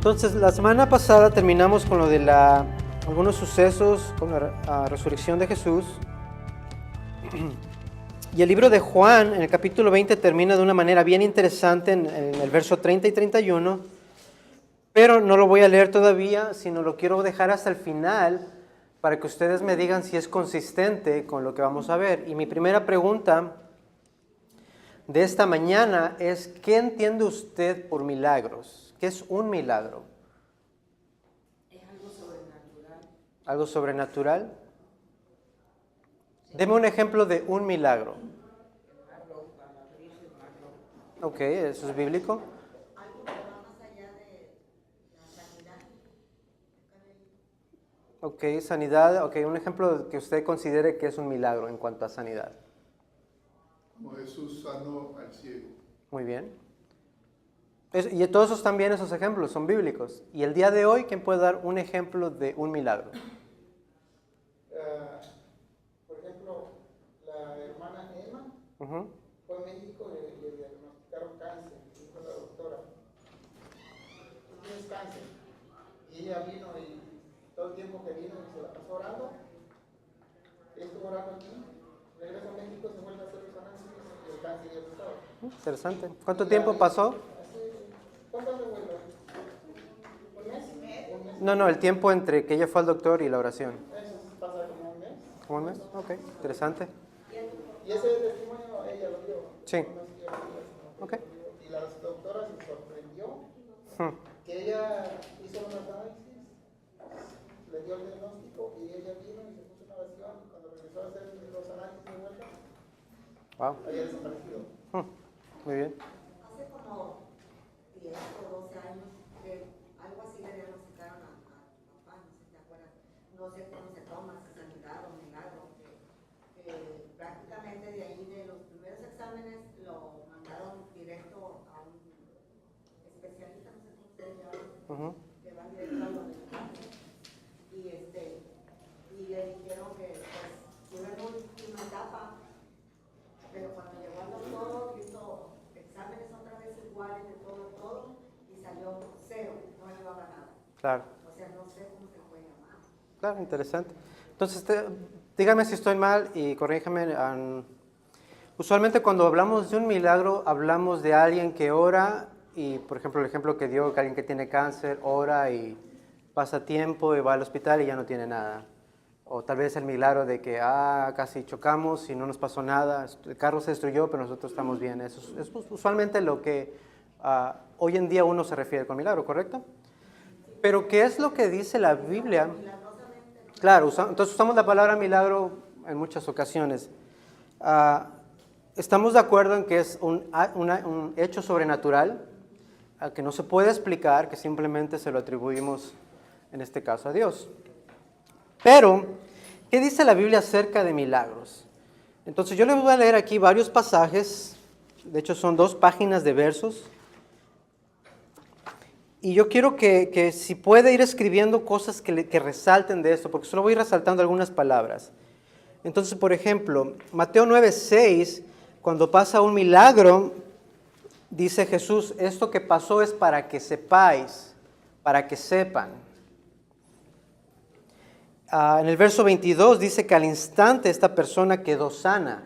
Entonces, la semana pasada terminamos con lo de algunos sucesos con la resurrección de Jesús. Y el libro de Juan, en el capítulo 20, termina de una manera bien interesante en el verso 30 y 31. Pero no lo voy a leer todavía, sino lo quiero dejar hasta el final para que ustedes me digan si es consistente con lo que vamos a ver. Y mi primera pregunta de esta mañana es, ¿qué entiende usted por milagros? ¿Qué es un milagro? Es algo sobrenatural. ¿Algo sobrenatural? Deme un ejemplo de un milagro. Ok, ¿eso es bíblico? Algo que va más allá de la sanidad. Ok, sanidad. Ok, un ejemplo que usted considere que es un milagro en cuanto a sanidad. Como Jesús sanó al ciego. Muy bien. Y todos esos también, esos ejemplos son bíblicos. Y el día de hoy, ¿quién puede dar un ejemplo de un milagro? Por ejemplo, la hermana Emma Ujú. fue a México y le diagnosticaron cáncer. Dijo la doctora, tú tienes cáncer. Y ella vino y todo el tiempo que vino se la pasó orando. Estuvo orando aquí. Regresa a México, se vuelve a hacer resonancia y el cáncer ya no estaba. Interesante. ¿Cuánto tiempo pasó? ¿Cuánto se vuelve? ¿Un mes? ¿Un mes? No, el tiempo entre que ella fue al doctor y la oración. Eso pasa como un mes. ¿Cómo un mes? Ok, interesante. Y ese testimonio ella lo dio. Sí. No sé si ella lo dio, Ok. Y la doctora se sorprendió Hmm. que ella hizo los análisis, le dio el diagnóstico y ella vino y se puso una oración. Y cuando regresó a hacer los análisis de vuelta, Wow. había desaparecido. Muy bien. Hace como 10 o 12 años que algo así le diagnosticaron a tu papá, no sé si te acuerdas. No sé cómo se toma, si sanidad o milagro. Prácticamente de ahí, de los primeros exámenes, lo mandaron directo a un especialista, no sé cómo se llama, que va directo a lo del cáncer. Y le dijeron que pues iba en última etapa, pero cuando llegó al doctor hizo exámenes otra vez iguales de todo, y salió 0, no llevaba nada. Claro. O sea, no sé cómo se puede llamar. Claro, interesante. Entonces, dígame si estoy mal y corríjame. Usualmente cuando hablamos de un milagro, hablamos de alguien que ora y, por ejemplo, el ejemplo que dio, que alguien que tiene cáncer ora y pasa tiempo y va al hospital y ya no tiene nada. O tal vez el milagro de que casi chocamos y no nos pasó nada, el carro se destruyó, pero nosotros estamos bien. Eso es usualmente lo que hoy en día uno se refiere con milagro, ¿correcto? Pero ¿qué es lo que dice la Biblia? Claro, entonces usamos la palabra milagro en muchas ocasiones. Estamos de acuerdo en que es un hecho sobrenatural que no se puede explicar, que simplemente se lo atribuimos, en este caso, a Dios. Pero, ¿qué dice la Biblia acerca de milagros? Entonces yo les voy a leer aquí varios pasajes, de hecho son 2 páginas de versos, y yo quiero que si puede ir escribiendo cosas que resalten de esto, porque solo voy resaltando algunas palabras. Entonces, por ejemplo, Mateo 9:6, cuando pasa un milagro, dice Jesús, esto que pasó es para que sepáis, para que sepan. En el verso 22 dice que al instante esta persona quedó sana.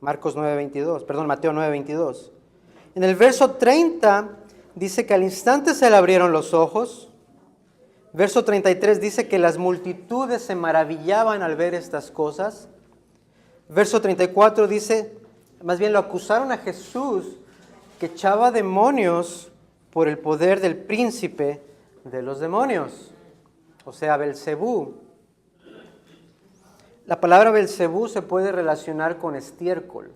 Mateo 9:22. En el verso 30 dice que al instante se le abrieron los ojos. Verso 33 dice que las multitudes se maravillaban al ver estas cosas. Verso 34 dice, más bien lo acusaron a Jesús que echaba demonios por el poder del príncipe de los demonios, o sea, Belcebú. La palabra Belcebú se puede relacionar con estiércol,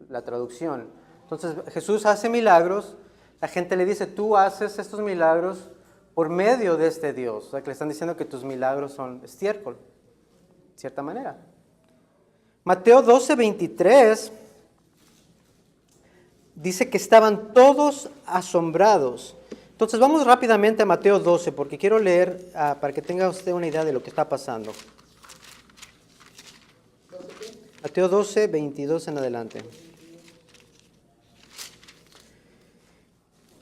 la traducción. Entonces Jesús hace milagros, la gente le dice, tú haces estos milagros por medio de este Dios. O sea, que le están diciendo que tus milagros son estiércol, de cierta manera. Mateo 12:23 dice que estaban todos asombrados. Entonces vamos rápidamente a Mateo 12, porque quiero leer para que tenga usted una idea de lo que está pasando. Mateo 12:22 en adelante.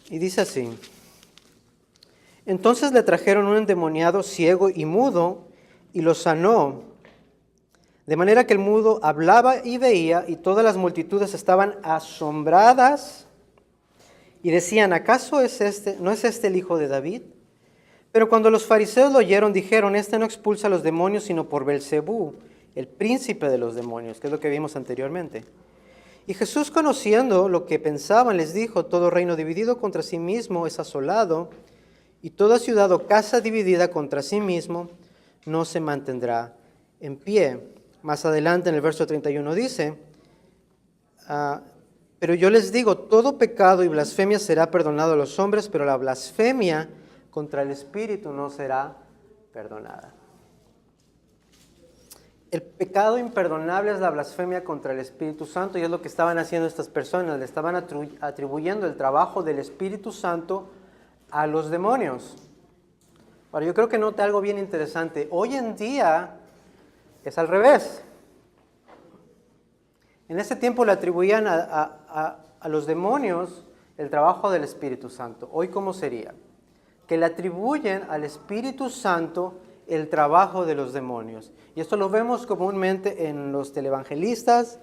Y dice así. Entonces le trajeron un endemoniado ciego y mudo y lo sanó. De manera que el mudo hablaba y veía, y todas las multitudes estaban asombradas y decían, ¿acaso no es este el hijo de David? Pero cuando los fariseos lo oyeron, dijeron, este no expulsa a los demonios, sino por Belcebú, el príncipe de los demonios, que es lo que vimos anteriormente. Y Jesús, conociendo lo que pensaban, les dijo, todo reino dividido contra sí mismo es asolado, y toda ciudad o casa dividida contra sí mismo no se mantendrá en pie. Más adelante en el verso 31 dice, pero yo les digo, todo pecado y blasfemia será perdonado a los hombres, pero la blasfemia contra el Espíritu no será perdonada. El pecado imperdonable es la blasfemia contra el Espíritu Santo, y es lo que estaban haciendo estas personas. Le estaban atribuyendo el trabajo del Espíritu Santo a los demonios. Ahora, yo creo que note algo bien interesante. Hoy en día es al revés. En ese tiempo le atribuían a los demonios el trabajo del Espíritu Santo. Hoy, ¿cómo sería? Que le atribuyen al Espíritu Santo el trabajo de los demonios. Y esto lo vemos comúnmente en los televangelistas,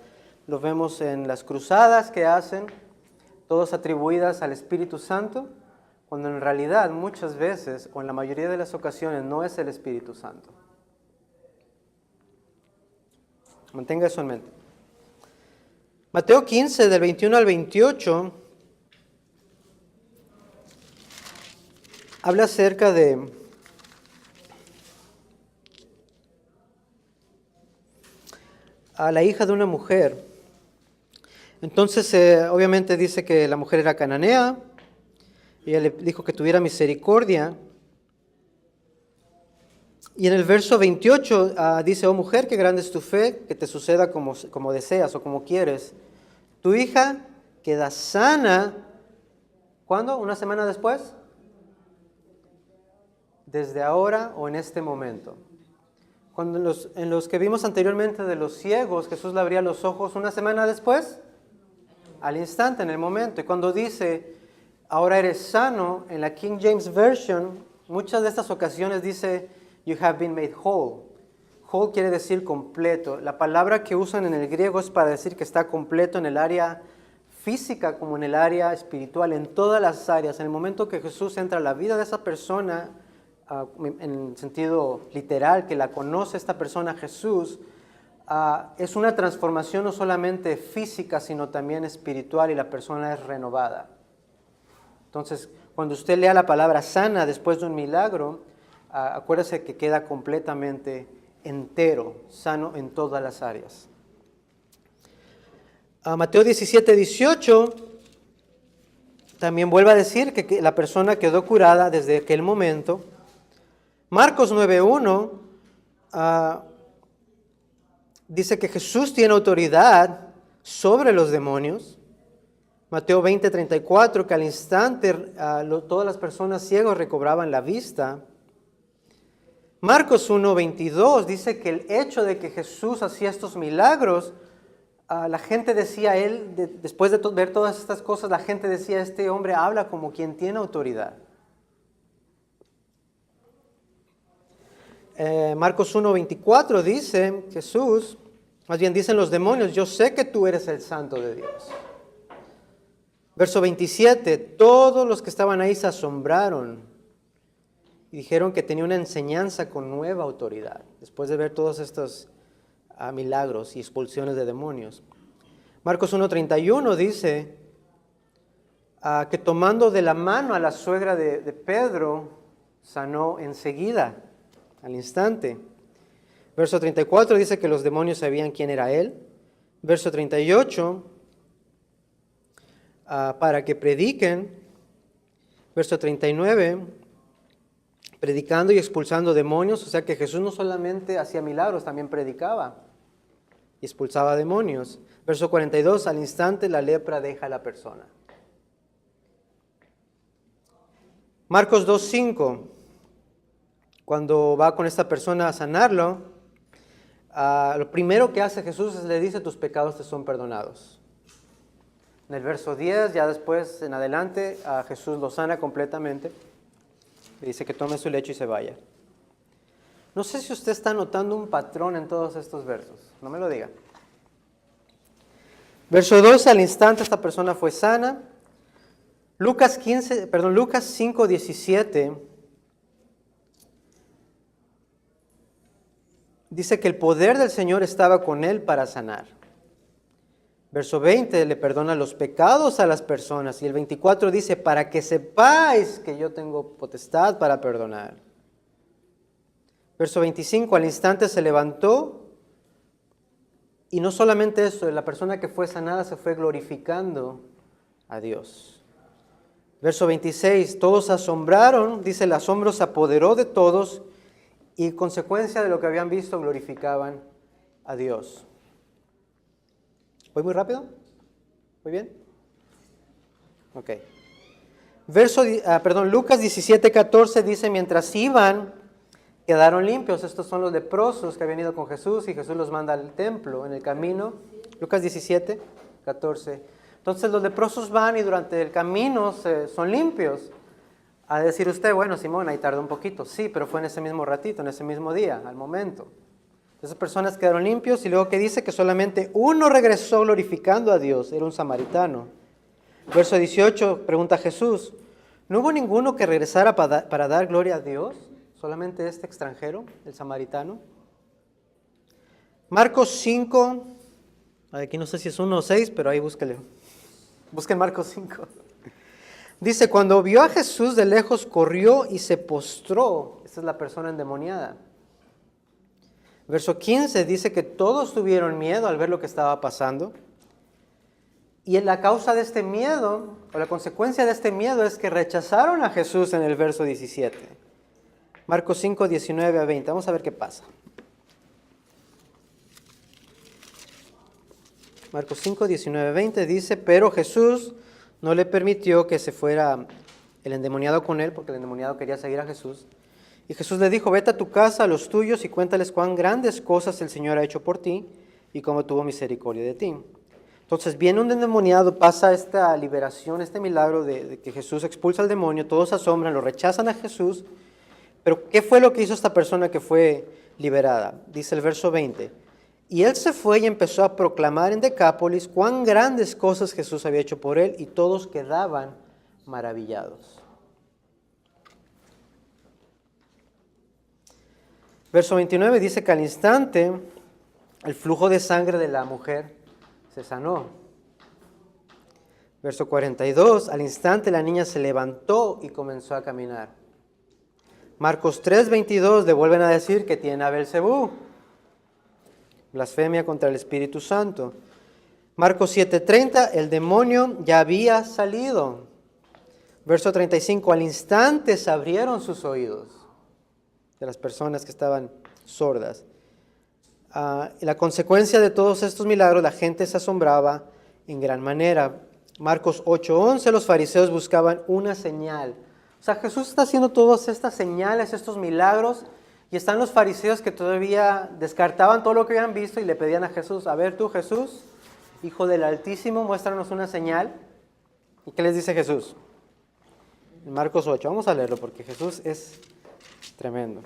lo vemos en las cruzadas que hacen, todas atribuidas al Espíritu Santo, cuando en realidad muchas veces, o en la mayoría de las ocasiones, no es el Espíritu Santo. Mantenga eso en mente. Mateo 15, del 21 al 28, habla acerca de a la hija de una mujer. Entonces, obviamente dice que la mujer era cananea, y ella le dijo que tuviera misericordia. Y en el verso 28 dice, oh mujer, qué grande es tu fe, que te suceda como deseas o como quieres. Tu hija queda sana, ¿cuándo? ¿Una semana después? Desde ahora o en este momento. Cuando en los que vimos anteriormente de los ciegos, Jesús le abría los ojos una semana después, al instante, en el momento. Y cuando dice, ahora eres sano, en la King James Version, muchas de estas ocasiones dice, you have been made whole. Whole quiere decir completo. La palabra que usan en el griego es para decir que está completo en el área física como en el área espiritual, en todas las áreas. En el momento que Jesús entra a la vida de esa persona, en el sentido literal, que la conoce esta persona, Jesús, es una transformación no solamente física, sino también espiritual, y la persona es renovada. Entonces, cuando usted lea la palabra sana después de un milagro, acuérdese que queda completamente entero, sano en todas las áreas. Mateo 17, 18 también vuelve a decir que la persona quedó curada desde aquel momento. Marcos 9:1 dice que Jesús tiene autoridad sobre los demonios. Mateo 20:34, que al instante todas las personas ciegas recobraban la vista. Marcos 1:22 dice que el hecho de que Jesús hacía estos milagros, la gente decía, después de ver todas estas cosas, la gente decía, este hombre habla como quien tiene autoridad. Marcos 1:24 dice Jesús, más bien dicen los demonios, yo sé que tú eres el Santo de Dios. Verso 27, todos los que estaban ahí se asombraron y dijeron que tenía una enseñanza con nueva autoridad, después de ver todos estos milagros y expulsiones de demonios. Marcos 1:31 dice que tomando de la mano a la suegra de Pedro, sanó enseguida, al instante. Verso 34 dice que los demonios sabían quién era él. Verso 38, para que prediquen. Verso 39, predicando y expulsando demonios. O sea que Jesús no solamente hacía milagros, también predicaba y expulsaba demonios. Verso 42, al instante la lepra deja a la persona. Marcos 2:5, cuando va con esta persona a sanarlo, lo primero que hace Jesús es le dice, tus pecados te son perdonados. En el verso 10, ya después en adelante, Jesús lo sana completamente. Le dice que tome su lecho y se vaya. No sé si usted está notando un patrón en todos estos versos. No me lo diga. Verso 2, al instante esta persona fue sana. Lucas 5:17 dice que el poder del Señor estaba con él para sanar. Verso 20 le perdona los pecados a las personas. Y el 24 dice, para que sepáis que yo tengo potestad para perdonar. Verso 25, al instante se levantó. Y no solamente eso, la persona que fue sanada se fue glorificando a Dios. Verso 26, todos se asombraron, dice, el asombro se apoderó de todos y en consecuencia de lo que habían visto glorificaban a Dios. ¿Voy muy rápido? ¿Voy bien? Ok. Lucas 17:14 dice, mientras iban, quedaron limpios. Estos son los leprosos que habían ido con Jesús y Jesús los manda al templo en el camino. Lucas 17:14. Entonces los leprosos van y durante el camino son limpios. A decir usted, bueno, Simón, ahí tardó un poquito. Sí, pero fue en ese mismo ratito, en ese mismo día, al momento. Esas personas quedaron limpios y luego que dice que solamente uno regresó glorificando a Dios, era un samaritano. Verso 18, pregunta Jesús, ¿no hubo ninguno que regresara para dar gloria a Dios? ¿Solamente este extranjero, el samaritano? Marcos 5, aquí no sé si es 1 o 6, pero ahí búsquele. Busquen Marcos 5. Dice, cuando vio a Jesús de lejos, corrió y se postró. Esta es la persona endemoniada. Verso 15 dice que todos tuvieron miedo al ver lo que estaba pasando. Y la causa de este miedo, o la consecuencia de este miedo, es que rechazaron a Jesús en el verso 17. Marcos 5, 19 a 20. Vamos a ver qué pasa. Marcos 5, 19 a 20 dice, pero Jesús no le permitió que se fuera el endemoniado con él, porque el endemoniado quería seguir a Jesús. Y Jesús le dijo, vete a tu casa, a los tuyos, y cuéntales cuán grandes cosas el Señor ha hecho por ti, y cómo tuvo misericordia de ti. Entonces viene un endemoniado, pasa esta liberación, este milagro de que Jesús expulsa al demonio, todos se asombran, lo rechazan a Jesús. Pero ¿qué fue lo que hizo esta persona que fue liberada? Dice el verso 20. Y él se fue y empezó a proclamar en Decápolis cuán grandes cosas Jesús había hecho por él, y todos quedaban maravillados. Verso 29 dice que al instante el flujo de sangre de la mujer se sanó. Verso 42, al instante la niña se levantó y comenzó a caminar. Marcos 3:22 le vuelven a decir que tiene a Belcebú, blasfemia contra el Espíritu Santo. Marcos 7:30, el demonio ya había salido. Verso 35, al instante se abrieron sus oídos de las personas que estaban sordas. La consecuencia de todos estos milagros, la gente se asombraba en gran manera. Marcos 8:11, los fariseos buscaban una señal. O sea, Jesús está haciendo todas estas señales, estos milagros, y están los fariseos que todavía descartaban todo lo que habían visto y le pedían a Jesús, a ver tú, Jesús, Hijo del Altísimo, muéstranos una señal. ¿Y qué les dice Jesús? En Marcos 8, vamos a leerlo porque Jesús es tremendo.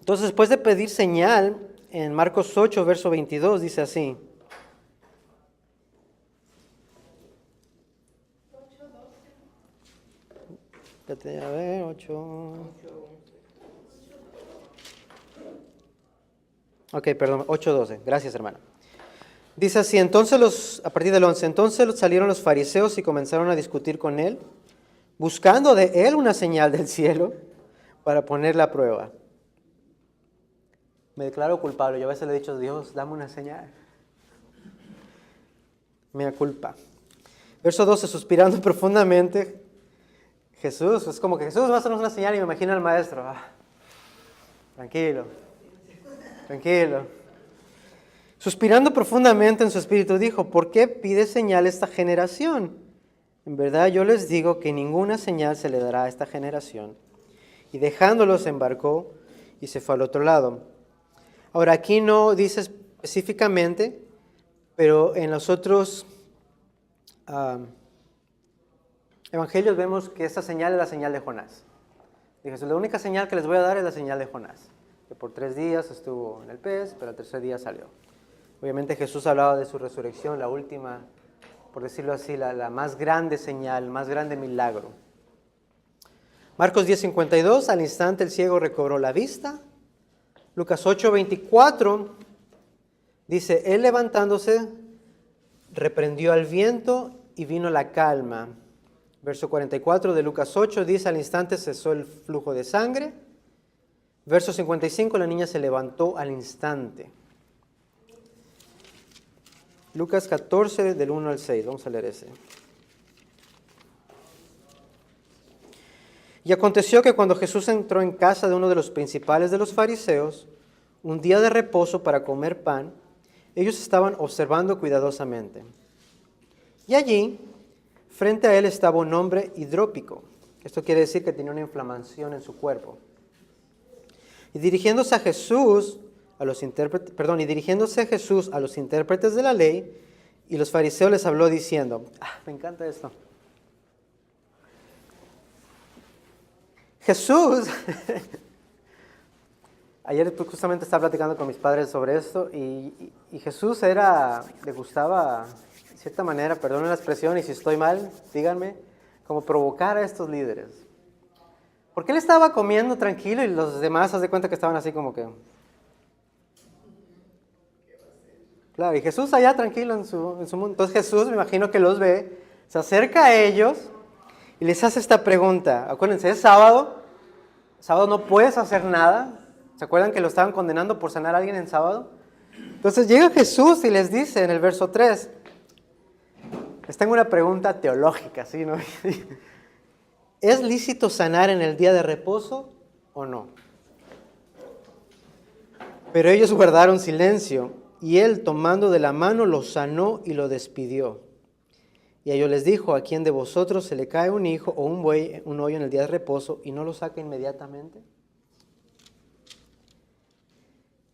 Entonces, después de pedir señal, en Marcos 8, verso 22, dice así. A ver, 8. Ok, perdón, 8:12. Gracias, hermano. Dice así, a partir del 11, entonces salieron los fariseos y comenzaron a discutir con él, buscando de él una señal del cielo para ponerle a prueba. Me declaro culpable. Yo a veces le he dicho, Dios, dame una señal. Mea culpa. Verso 12, suspirando profundamente, Jesús, es como que Jesús va a hacernos una señal y me imagino al maestro. Tranquilo. Suspirando profundamente en su espíritu, dijo, ¿por qué pide señal esta generación? En verdad yo les digo que ninguna señal se le dará a esta generación. Y dejándolos embarcó y se fue al otro lado. Ahora aquí no dice específicamente, pero en los otros evangelios vemos que esta señal es la señal de Jonás. Y Jesús, la única señal que les voy a dar es la señal de Jonás, que por 3 días estuvo en el pez, pero al tercer día salió. Obviamente Jesús hablaba de su resurrección, la última, por decirlo así, la más grande señal, el más grande milagro. Marcos 10:52, al instante el ciego recobró la vista. Lucas 8:24 dice, él levantándose reprendió al viento y vino la calma. Verso 44 de Lucas 8 dice, al instante cesó el flujo de sangre. Verso 55, la niña se levantó al instante. Lucas 14 del 1 al 6, vamos a leer ese. Y aconteció que cuando Jesús entró en casa de uno de los principales de los fariseos, un día de reposo para comer pan, ellos estaban observando cuidadosamente. Y allí, frente a él estaba un hombre hidrópico. Esto quiere decir que tenía una inflamación en su cuerpo. Y dirigiéndose a Jesús, a los intérpretes de la ley, y los fariseos les habló diciendo, me encanta esto. Jesús, ayer justamente estaba platicando con mis padres sobre esto y Jesús le gustaba, de cierta manera, perdonen la expresión y si estoy mal, díganme, como provocar a estos líderes. Porque él estaba comiendo tranquilo y los demás, haz de cuenta que estaban así como que... Claro, y Jesús allá tranquilo en su mundo. Entonces Jesús, me imagino que los ve, se acerca a ellos y les hace esta pregunta. Acuérdense, es sábado. Sábado no puedes hacer nada. ¿Se acuerdan que lo estaban condenando por sanar a alguien en sábado? Entonces llega Jesús y les dice en el verso 3, les tengo una pregunta teológica, ¿sí? ¿No? ¿Es lícito sanar en el día de reposo o no? Pero ellos guardaron silencio y él tomando de la mano lo sanó y lo despidió. Y a ellos les dijo, ¿a quién de vosotros se le cae un hijo o un buey, un hoyo en el día de reposo y no lo saca inmediatamente?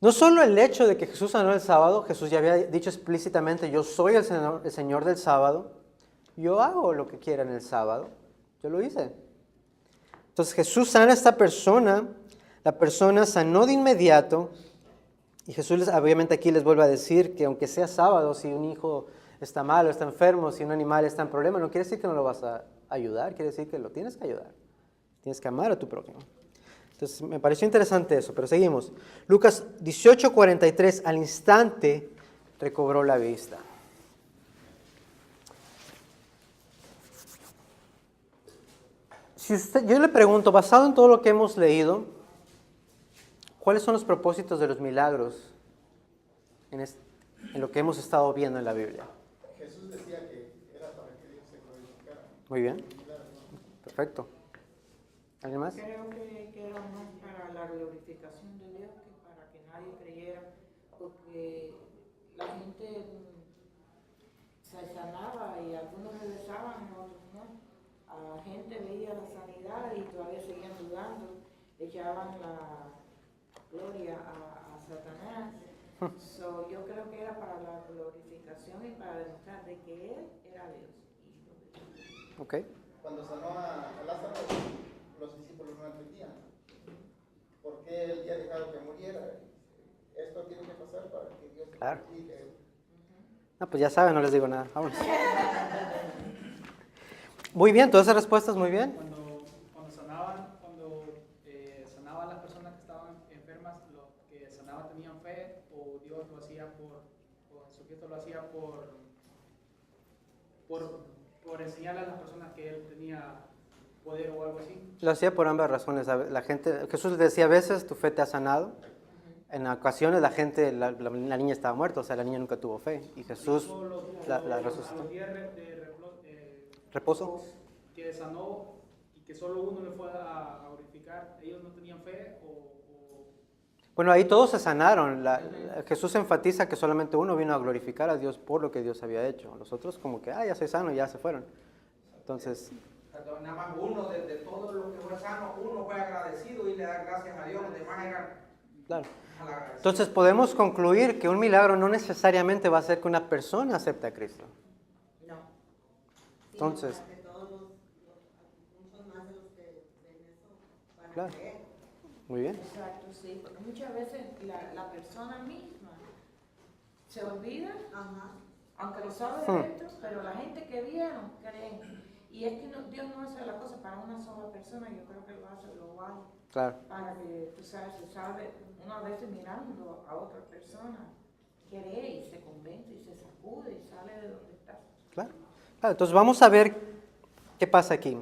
No solo el hecho de que Jesús sanó el sábado, Jesús ya había dicho explícitamente, yo soy el Señor del sábado, yo hago lo que quiera en el sábado, yo lo hice. Entonces Jesús sana a esta persona, la persona sanó de inmediato, y Jesús obviamente aquí les vuelve a decir que aunque sea sábado, si un hijo está malo, está enfermo, si un animal está en problema, no quiere decir que no lo vas a ayudar, quiere decir que lo tienes que ayudar. Tienes que amar a tu prójimo. Entonces me pareció interesante eso, pero seguimos. Lucas 18:43, al instante recobró la vista. Yo le pregunto, basado en todo lo que hemos leído, ¿cuáles son los propósitos de los milagros en lo que hemos estado viendo en la Biblia? Jesús decía que era para que Dios se glorificara. Muy bien. Perfecto. ¿Alguien más? Creo que era más para la glorificación de Dios que para que nadie creyera, porque la gente se sanaba y algunos regresaban y otros no. La gente veía la sanidad y todavía seguían dudando, echaban la gloria a Satanás. Yo creo que era para la glorificación y para demostrar de que Él era Dios. Ok. Cuando sanó a Lázaro, los discípulos no entendían. ¿Por qué él ya dejado que muriera? Esto tiene que pasar para que Dios se glorifique. No, pues ya saben, no les digo nada. Vámonos. Muy bien, todas esas respuestas muy bien. Cuando sanaban a las personas que estaban enfermas, los que sanaban tenían fe, o Dios lo hacía o Jesucristo lo hacía por enseñarle a las personas que Él tenía poder o algo así. Lo hacía por ambas razones. Jesús les decía a veces, tu fe te ha sanado. En ocasiones la niña estaba muerta, o sea, la niña nunca tuvo fe. Y Jesús la resucitó. A los días de ¿Reposo? que sanó y que solo uno le fue a glorificar, ellos no tenían fe o... Bueno, ahí todos se sanaron. Jesús enfatiza que solamente uno vino a glorificar a Dios por lo que Dios había hecho. Los otros como que, ya soy sano, ya se fueron. Entonces... Nada más uno de todo lo que fue sano, uno fue agradecido y le da gracias a Dios, los demás eran... Claro. Entonces podemos concluir que un milagro no necesariamente va a hacer que una persona acepte a Cristo. No. Entonces... Para que todos los Claro. creer. Muy bien. Exacto, sí, porque muchas veces la persona misma se olvida, Ajá. aunque lo sabe de dentro, pero la gente que vieron creen. Y es que Dios no hace la cosa para una sola persona, yo creo que lo hace global, Claro. para que, tú sabes, se sabe, una vez mirando a otra persona, cree y se convence y se sacude y sale de donde está. Claro. Claro, entonces vamos a ver qué pasa aquí.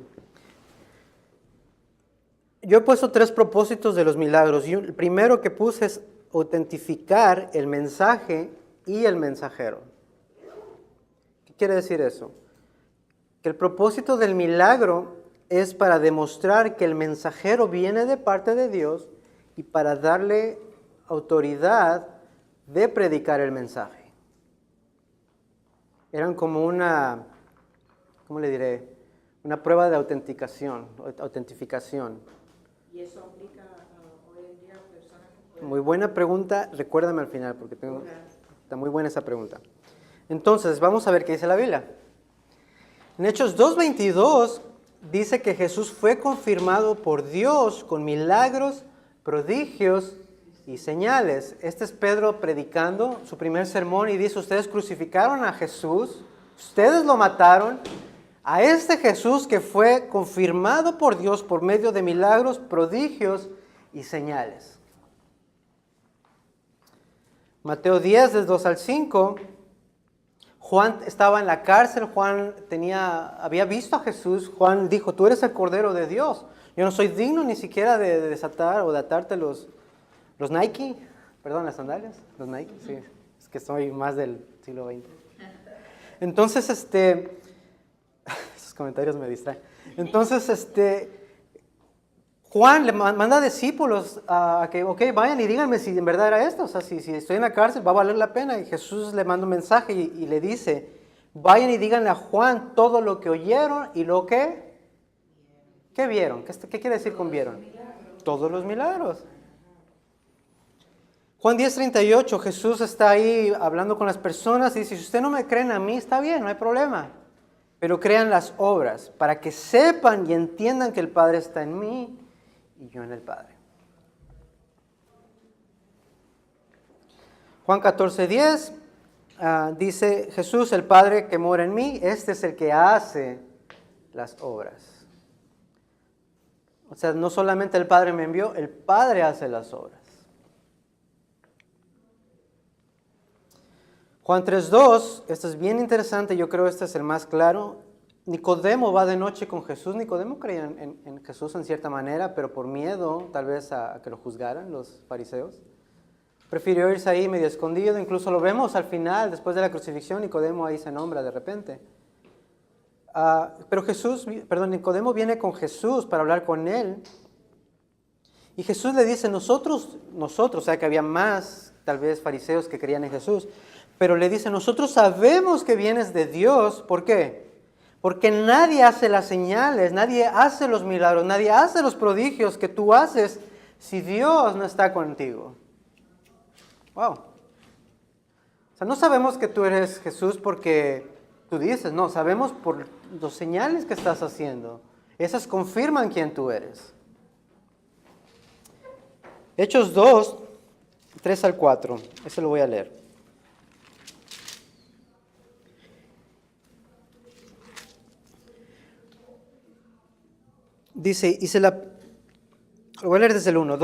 Yo he puesto 3 propósitos de los milagros. Y el primero que puse es autentificar el mensaje y el mensajero. ¿Qué quiere decir eso? Que el propósito del milagro es para demostrar que el mensajero viene de parte de Dios y para darle autoridad de predicar el mensaje. Eran como una, ¿cómo le diré? Una prueba de autentificación. Y eso aplica hoy en día a personas que pueden... Muy buena pregunta, recuérdame al final porque está muy buena esa pregunta. Entonces, vamos a ver qué dice la Biblia. En Hechos 2:22 dice que Jesús fue confirmado por Dios con milagros, prodigios y señales. Este es Pedro predicando su primer sermón y dice, ustedes crucificaron a Jesús, ustedes lo mataron, a este Jesús que fue confirmado por Dios por medio de milagros, prodigios y señales. Mateo 10, del 2 al 5, Juan estaba en la cárcel, Juan había visto a Jesús, Juan dijo, tú eres el Cordero de Dios, yo no soy digno ni siquiera de desatar o de atarte los Nike, perdón, las sandalias, los Nike, sí, es que soy más del siglo XX. Entonces, esos comentarios me distraen. Entonces, Juan le manda discípulos a que, vayan y díganme si en verdad era esto. O sea, si estoy en la cárcel, va a valer la pena. Y Jesús le manda un mensaje y le dice, vayan y díganle a Juan todo lo que oyeron y lo que... ¿Qué vieron? ¿Qué quiere decir con vieron? Todos los milagros. Juan 10:38, Jesús está ahí hablando con las personas y dice, si ustedes no me creen a mí, está bien, no hay problema. Pero crean las obras para que sepan y entiendan que el Padre está en mí y yo en el Padre. Juan 14:10 dice, Jesús, el Padre que mora en mí, este es el que hace las obras. O sea, no solamente el Padre me envió, el Padre hace las obras. Juan 3:2, esto es bien interesante, yo creo este es el más claro. Nicodemo va de noche con Jesús. Nicodemo creía en Jesús en cierta manera, pero por miedo tal vez a que lo juzgaran los fariseos. Prefirió irse ahí medio escondido, incluso lo vemos al final, después de la crucifixión, Nicodemo ahí se nombra de repente. Pero Nicodemo viene con Jesús para hablar con él. Y Jesús le dice, nosotros, o sea que había más tal vez fariseos que creían en Jesús, pero le dice, nosotros sabemos que vienes de Dios. ¿Por qué? Porque nadie hace las señales, nadie hace los milagros, nadie hace los prodigios que tú haces si Dios no está contigo. Wow. O sea, no sabemos que tú eres Jesús porque tú dices, no, sabemos por las señales que estás haciendo. Esas confirman quién tú eres. Hechos 2, 3 al 4, ese lo voy a leer. Dice, lo voy a leer desde el 1,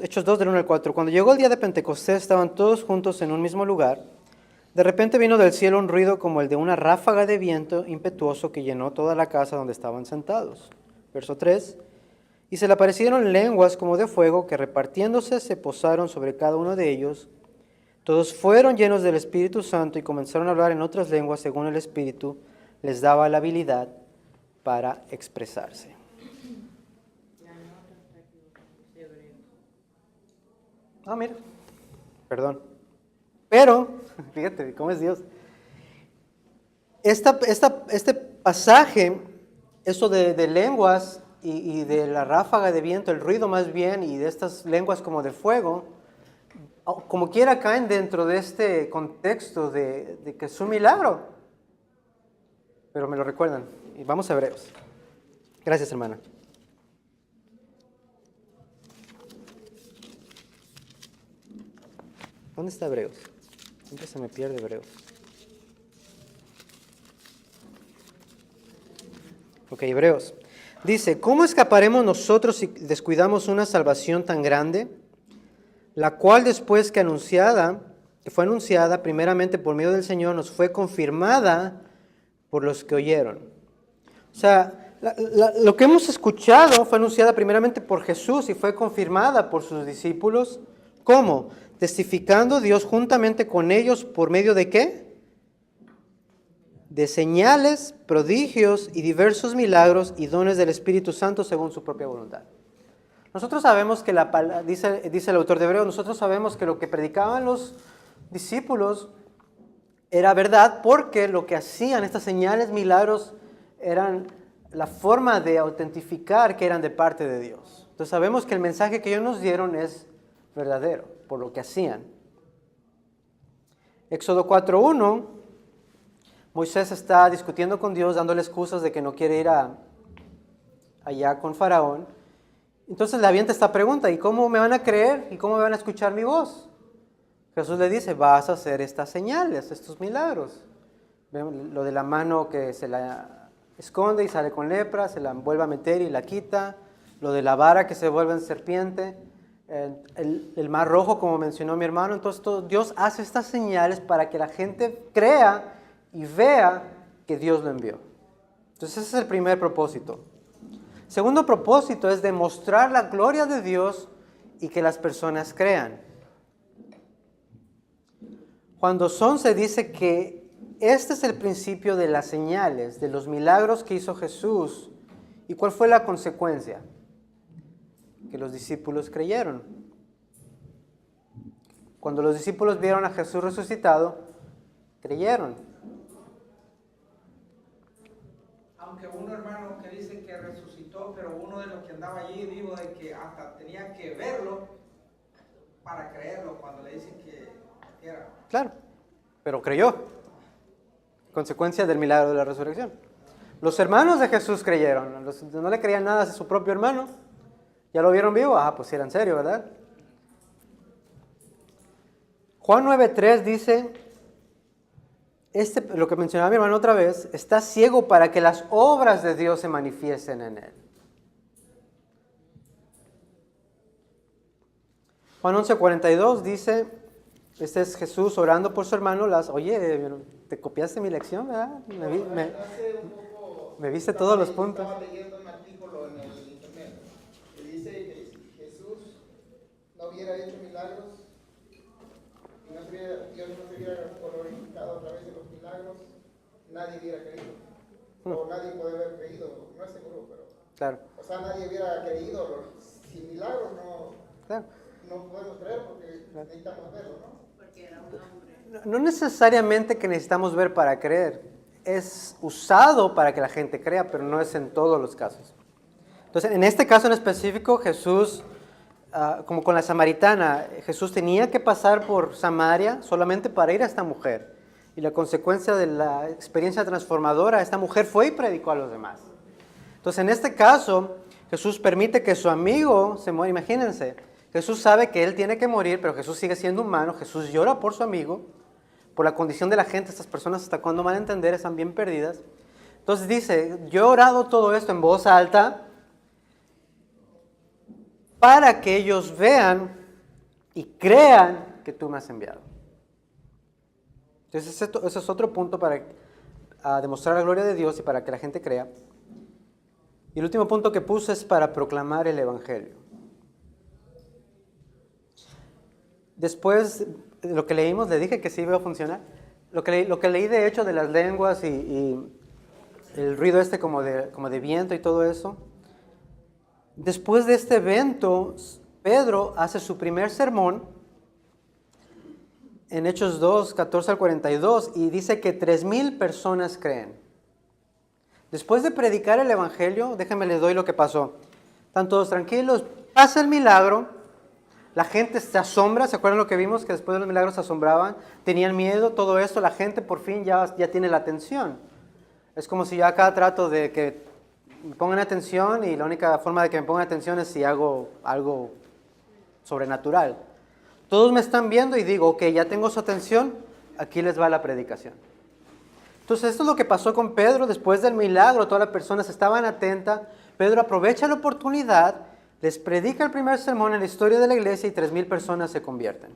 Hechos 2 del 1 al 4. Cuando llegó el día de Pentecostés, estaban todos juntos en un mismo lugar. De repente vino del cielo un ruido como el de una ráfaga de viento impetuoso que llenó toda la casa donde estaban sentados. Verso 3. Y se le aparecieron lenguas como de fuego que repartiéndose se posaron sobre cada uno de ellos. Todos fueron llenos del Espíritu Santo y comenzaron a hablar en otras lenguas según el Espíritu les daba la habilidad para expresarse. Mira, perdón. Pero, fíjate cómo es Dios. Este pasaje, eso de lenguas y de la ráfaga de viento, el ruido más bien, y de estas lenguas como de fuego, como quiera caen dentro de este contexto de que es un milagro. Pero me lo recuerdan. Y vamos a Hebreos. Gracias, hermana. ¿Dónde está Hebreos? Siempre se me pierde Hebreos. Ok, Hebreos. Dice, ¿cómo escaparemos nosotros si descuidamos una salvación tan grande? La cual después que fue anunciada primeramente por medio del Señor, nos fue confirmada por los que oyeron. O sea, lo que hemos escuchado fue anunciada primeramente por Jesús y fue confirmada por sus discípulos. ¿Cómo? Testificando Dios juntamente con ellos por medio de ¿qué? De señales, prodigios y diversos milagros y dones del Espíritu Santo según su propia voluntad. Nosotros sabemos que dice el autor de Hebreos, nosotros sabemos que lo que predicaban los discípulos era verdad porque lo que hacían estas señales, milagros, eran la forma de autentificar que eran de parte de Dios. Entonces sabemos que el mensaje que ellos nos dieron es verdadero por lo que hacían. Éxodo 4:1, Moisés está discutiendo con Dios, dándole excusas de que no quiere ir allá con Faraón. Entonces le avienta esta pregunta, ¿y cómo me van a creer? ¿Y cómo me van a escuchar mi voz? Jesús le dice, vas a hacer estas señales, estos milagros. Lo de la mano que se la esconde y sale con lepra, se la vuelve a meter y la quita. Lo de la vara que se vuelve en serpiente. El mar rojo, como mencionó mi hermano. Entonces Dios hace estas señales para que la gente crea y vea que Dios lo envió. Entonces ese es el primer propósito. Segundo propósito es demostrar la gloria de Dios y que las personas crean. Juan 2:11 dice que este es el principio de las señales, de los milagros que hizo Jesús. ¿Y cuál fue la consecuencia? Que los discípulos creyeron. Cuando los discípulos vieron a Jesús resucitado, creyeron. Aunque uno, hermano, que dice que resucitó, pero uno de los que andaba allí dijo de que hasta tenía que verlo para creerlo cuando le dicen que era. Claro, pero creyó. Consecuencia del milagro de la resurrección. Los hermanos de Jesús creyeron. No le creían nada a su propio hermano. ¿Ya lo vieron vivo? Pues sí era en serio, ¿verdad? Juan 9:3 dice, lo que mencionaba mi hermano otra vez, está ciego para que las obras de Dios se manifiesten en él. Juan 11:42 dice, este es Jesús orando por su hermano, oye, te copiaste mi lección, ¿verdad? Me viste todos los puntos. Estaba leyendo un artículo en el internet que dice que si Jesús no hubiera hecho milagros y Dios no se hubiera glorificado a través de los milagros, nadie hubiera creído. O nadie puede haber creído, no es seguro, pero... Claro. O sea, nadie hubiera creído. Sin milagros Claro. no podemos creer porque necesitamos verlo, ¿no? No necesariamente que necesitamos ver para creer. Es usado para que la gente crea, pero no es en todos los casos. Entonces, en este caso en específico, Jesús, como con la samaritana, Jesús tenía que pasar por Samaria solamente para ir a esta mujer. Y la consecuencia de la experiencia transformadora, esta mujer fue y predicó a los demás. Entonces, en este caso, Jesús permite que su amigo se muera. Imagínense, Jesús sabe que él tiene que morir, pero Jesús sigue siendo humano. Jesús llora por su amigo, por la condición de la gente. Estas personas, hasta cuando van a entender, están bien perdidas. Entonces dice, yo he orado todo esto en voz alta para que ellos vean y crean que tú me has enviado. Entonces ese es otro punto para demostrar la gloria de Dios y para que la gente crea. Y el último punto que puse es para proclamar el Evangelio. Después de lo que leímos, le dije que sí iba a funcionar. Lo que leí de hecho de las lenguas y el ruido como de viento y todo eso. Después de este evento, Pedro hace su primer sermón en Hechos 2, 14 al 42 y dice que 3,000 personas creen. Después de predicar el Evangelio, déjenme les doy lo que pasó. Están todos tranquilos, pasa el milagro, la gente se asombra, ¿se acuerdan lo que vimos? Que después de los milagros se asombraban, tenían miedo, todo esto, la gente por fin ya tiene la atención. Es como si yo acá trato de que me pongan atención y la única forma de que me pongan atención es si hago algo sobrenatural. Todos me están viendo y digo, ok, ya tengo su atención, aquí les va la predicación. Entonces esto es lo que pasó con Pedro después del milagro. Todas las personas estaban atentas. Pedro aprovecha la oportunidad, les predica el primer sermón en la historia de la iglesia y 3,000 personas se convierten.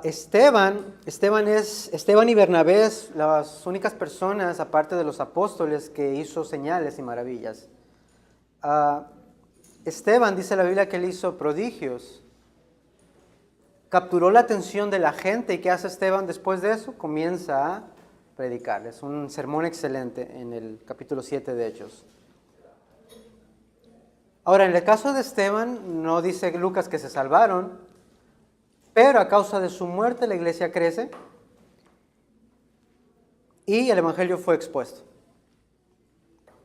Esteban y Bernabé, las únicas personas, aparte de los apóstoles, que hizo señales y maravillas. Esteban, dice la Biblia, que él hizo prodigios. Capturó la atención de la gente. ¿Y qué hace Esteban después de eso? Comienza a predicarles. Un sermón excelente en el capítulo 7 de Hechos. Ahora, en el caso de Esteban, no dice Lucas que se salvaron, pero a causa de su muerte la iglesia crece y el evangelio fue expuesto.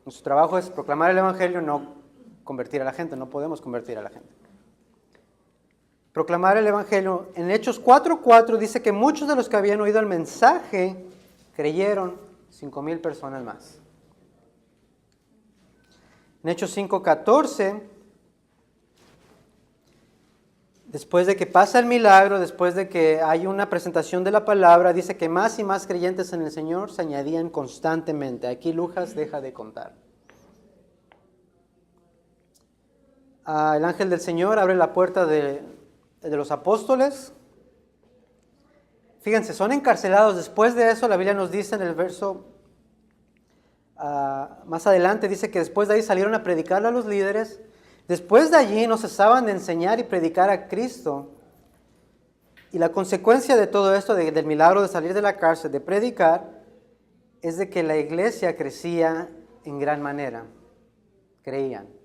Nuestro trabajo es proclamar el evangelio, no convertir a la gente. No podemos convertir a la gente. Proclamar el evangelio. En Hechos 4:4 dice que muchos de los que habían oído el mensaje creyeron, 5,000 personas más. En Hechos 5:14, después de que pasa el milagro, después de que hay una presentación de la palabra, dice que más y más creyentes en el Señor se añadían constantemente. Aquí Lucas deja de contar. El ángel del Señor abre la puerta de los apóstoles. Fíjense, son encarcelados. Después de eso, la Biblia nos dice en el verso más adelante, dice que después de ahí salieron a predicarle a los líderes. Después de allí no cesaban de enseñar y predicar a Cristo. Y la consecuencia de todo esto, del milagro de salir de la cárcel, de predicar, es de que la iglesia crecía en gran manera. Creían.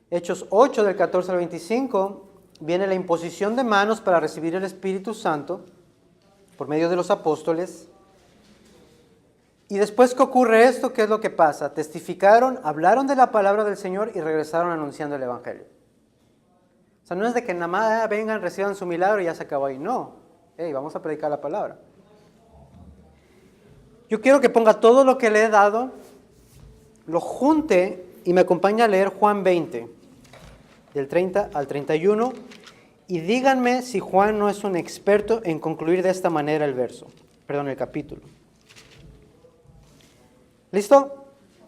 Hechos 8, del 14 al 25, viene la imposición de manos para recibir el Espíritu Santo por medio de los apóstoles. Y después que ocurre esto, ¿qué es lo que pasa? Testificaron, hablaron de la palabra del Señor y regresaron anunciando el Evangelio. O sea, no es de que nada más vengan, reciban su milagro y ya se acabó ahí. No, vamos a predicar la palabra. Yo quiero que ponga todo lo que le he dado, lo junte y me acompañe a leer Juan 20, del 30 al 31. Y díganme si Juan no es un experto en concluir de esta manera el capítulo. ¿Listo?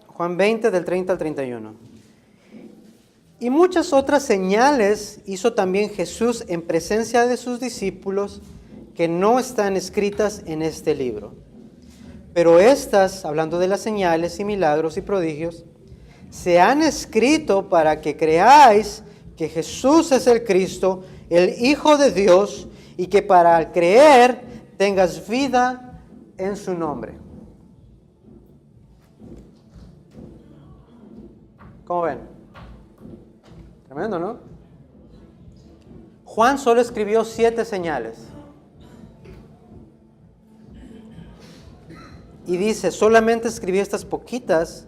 Juan 20, del 30 al 31. Y muchas otras señales hizo también Jesús en presencia de sus discípulos que no están escritas en este libro. Pero estas, hablando de las señales y milagros y prodigios, se han escrito para que creáis que Jesús es el Cristo, el Hijo de Dios, y que para creer tengas vida en su nombre. ¿Cómo ven? Tremendo, ¿no? Juan solo escribió 7 señales. Y dice, solamente escribí estas poquitas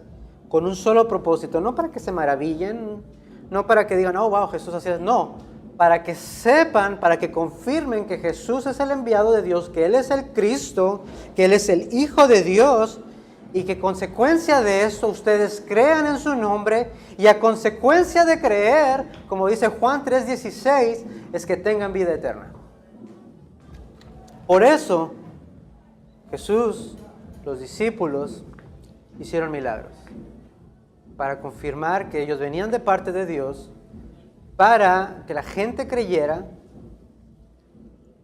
con un solo propósito, no para que se maravillen, no para que digan, oh, wow, Jesús hacía eso, no, para que sepan, para que confirmen que Jesús es el enviado de Dios, que Él es el Cristo, que Él es el Hijo de Dios, y que consecuencia de esto ustedes crean en su nombre, y a consecuencia de creer, como dice Juan 3:16, es que tengan vida eterna. Por eso, Jesús, los discípulos, hicieron milagros, para confirmar que ellos venían de parte de Dios, para que la gente creyera,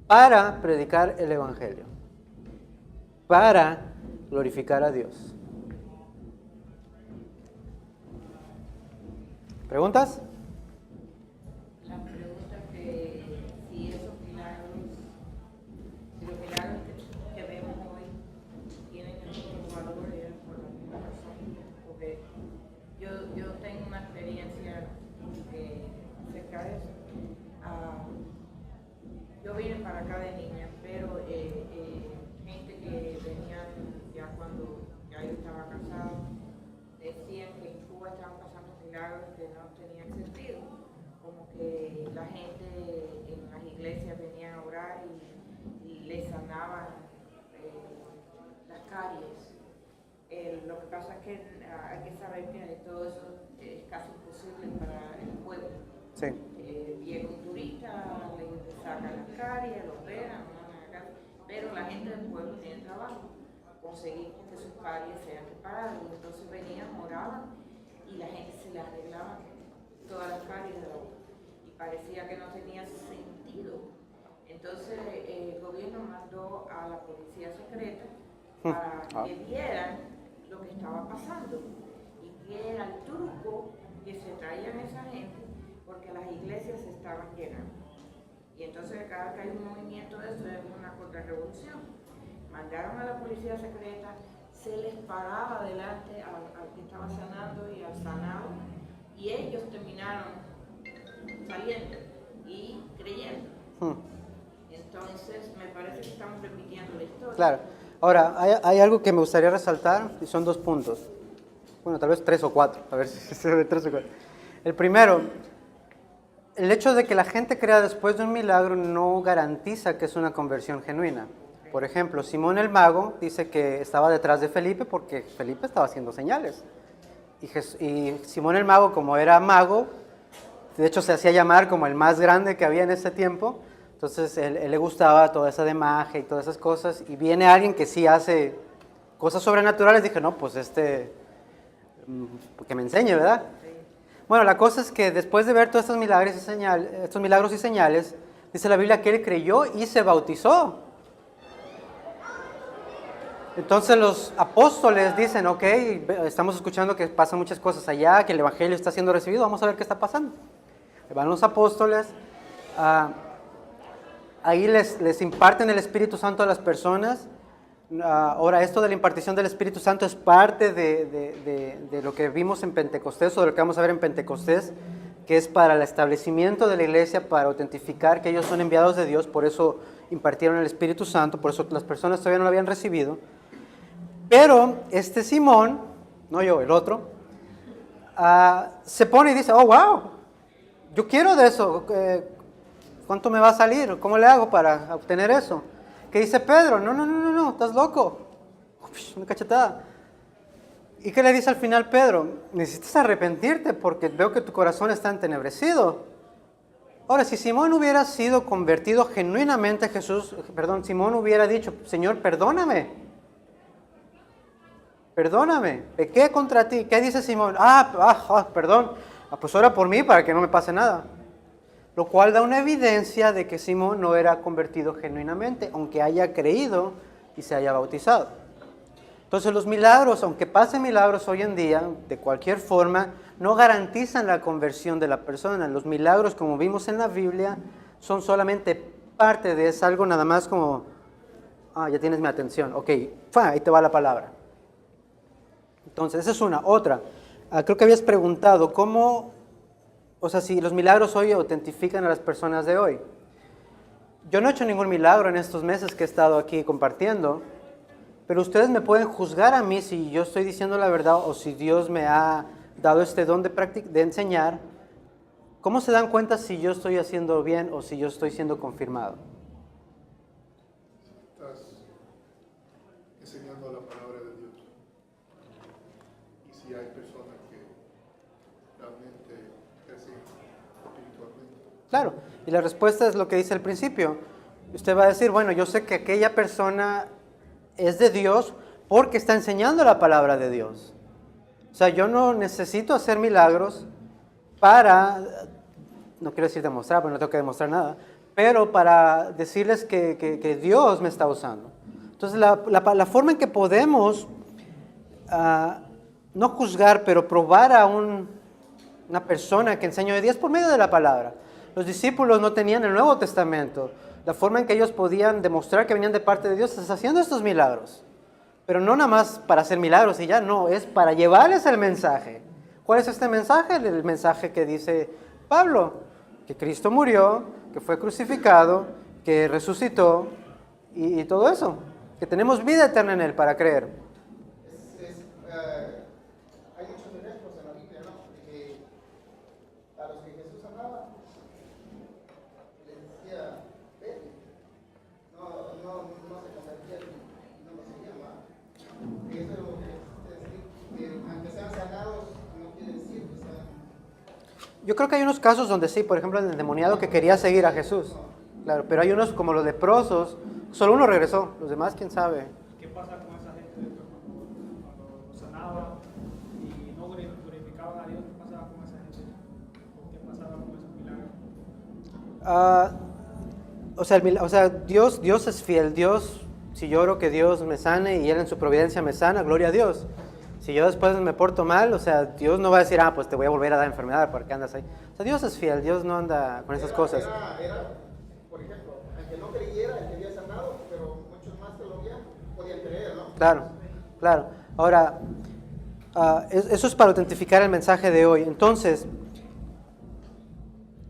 para predicar el Evangelio, para glorificar a Dios. ¿Preguntas? La pregunta que si esos milagros, si los milagros que vemos hoy tienen el mismo valor por la misma razón, porque yo tengo una experiencia acerca de eso. Yo vine para acá de niña, pero gente que venían ya cuando ya yo estaba casado, decían que en Cuba estaban pasando milagros que no tenían sentido, como que la gente en las iglesias venían a orar y les sanaban las caries. Lo que pasa es que hay que saber que todo eso es casi imposible para el Sí. Llega un turista, le sacan las caries, lo operan, pero la gente del pueblo tiene trabajo, conseguir que sus caries sean reparadas. Entonces venían, oraban y la gente se le arreglaba todas las caries de la boca. Y parecía que no tenía sentido. Entonces el gobierno mandó a la policía secreta para que vieran lo que estaba pasando y que era el truco que se traían esa gente porque las iglesias se estaban llenando. Y entonces cada que hay un movimiento de eso es una contrarrevolución. Mandaron a la policía secreta, se les paraba delante al que estaba sanando y al sanado y ellos terminaron saliendo y creyendo. Entonces, me parece que estamos repitiendo la historia. Claro. Ahora, hay algo que me gustaría resaltar, y son 2 puntos. Bueno, tal vez 3 o 4, a ver si se ve 3 o 4. El primero, el hecho de que la gente crea después de un milagro no garantiza que es una conversión genuina. Por ejemplo, Simón el mago dice que estaba detrás de Felipe porque Felipe estaba haciendo señales. Y Simón el mago, como era mago, de hecho se hacía llamar como el más grande que había en ese tiempo. Entonces, él le gustaba toda esa de magia y todas esas cosas. Y viene alguien que sí hace cosas sobrenaturales. Dije, no, pues que me enseñe, ¿verdad? Bueno, la cosa es que después de ver todos estos milagros y señales, dice la Biblia que él creyó y se bautizó. Entonces los apóstoles dicen, ok, estamos escuchando que pasan muchas cosas allá, que el evangelio está siendo recibido, vamos a ver qué está pasando. Van los apóstoles, ahí les imparten el Espíritu Santo a las personas. Ahora, esto de la impartición del Espíritu Santo es parte de lo que vimos en Pentecostés, o de lo que vamos a ver en Pentecostés, que es para el establecimiento de la iglesia, para autentificar que ellos son enviados de Dios. Por eso impartieron el Espíritu Santo, por eso las personas todavía no lo habían recibido. Pero Simón, no yo, el otro, se pone y dice, oh, wow, yo quiero de eso. ¿Cuánto me va a salir? ¿Cómo le hago para obtener eso? ¿Qué dice Pedro? No, estás loco. Una cachetada. ¿Y qué le dice al final Pedro? Necesitas arrepentirte porque veo que tu corazón está entenebrecido. Ahora, si Simón hubiera sido convertido genuinamente a Jesús, Simón hubiera dicho, Señor, perdóname, pequé contra ti. ¿Qué dice Simón? Perdón, pues ora por mí para que no me pase nada. Lo cual da una evidencia de que Simón no era convertido genuinamente, aunque haya creído y se haya bautizado. Entonces los milagros, aunque pasen milagros hoy en día, de cualquier forma, no garantizan la conversión de la persona. Los milagros, como vimos en la Biblia, son solamente parte de es algo nada más como, ya tienes mi atención, ok, ahí te va la palabra. Entonces, esa es una. Otra, creo que habías preguntado, si los milagros hoy autentifican a las personas de hoy. Yo no he hecho ningún milagro en estos meses que he estado aquí compartiendo, pero ustedes me pueden juzgar a mí si yo estoy diciendo la verdad o si Dios me ha dado este don de enseñar. ¿Cómo se dan cuenta si yo estoy haciendo bien o si yo estoy siendo confirmado? Estás enseñando la palabra de Dios. Y si hay personas que realmente crecen espiritualmente. Claro, y la respuesta es lo que dice al principio. Usted va a decir, bueno, yo sé que aquella persona es de Dios porque está enseñando la palabra de Dios. O sea, yo no necesito hacer milagros para, no quiero decir demostrar, porque no tengo que demostrar nada, pero para decirles que Dios me está usando. Entonces, la forma en que podemos, no juzgar, pero probar a una persona que enseñó de Dios por medio de la palabra. Los discípulos no tenían el Nuevo Testamento. La forma en que ellos podían demostrar que venían de parte de Dios es haciendo estos milagros. Pero no nada más para hacer milagros y ya, no, es para llevarles el mensaje. ¿Cuál es este mensaje? El mensaje que dice Pablo, que Cristo murió, que fue crucificado, que resucitó y todo eso. Que tenemos vida eterna en Él para creer. Hay muchos ejemplos en la Biblia, ¿no? De que a los que Jesús amaba, les decía, vete. No se convertían y no los seguían, ¿va? Y eso es lo que decir, que aunque sean sanados, no quiere decir que sean. Yo creo que hay unos casos donde sí, por ejemplo, el endemoniado que quería seguir a Jesús. Claro, pero hay unos como los leprosos, solo uno regresó, los demás quién sabe. ¿Qué pasa con esa gente cuando sanaba y no glorificaban a Dios? ¿Qué pasaba con esa gente? ¿O qué pasaba con esos milagros? O sea, Dios es fiel. Dios, si yo oro que Dios me sane y Él en su providencia me sana, gloria a Dios. Si yo después me porto mal, o sea, Dios no va a decir, pues te voy a volver a dar enfermedad porque andas ahí. O sea, Dios es fiel, Dios no anda con esas cosas. Por ejemplo, el que no creyera, el que había sanado, pero muchos más que lo habían, podían creer, ¿no? Claro, claro. Ahora, eso es para autentificar el mensaje de hoy. Entonces,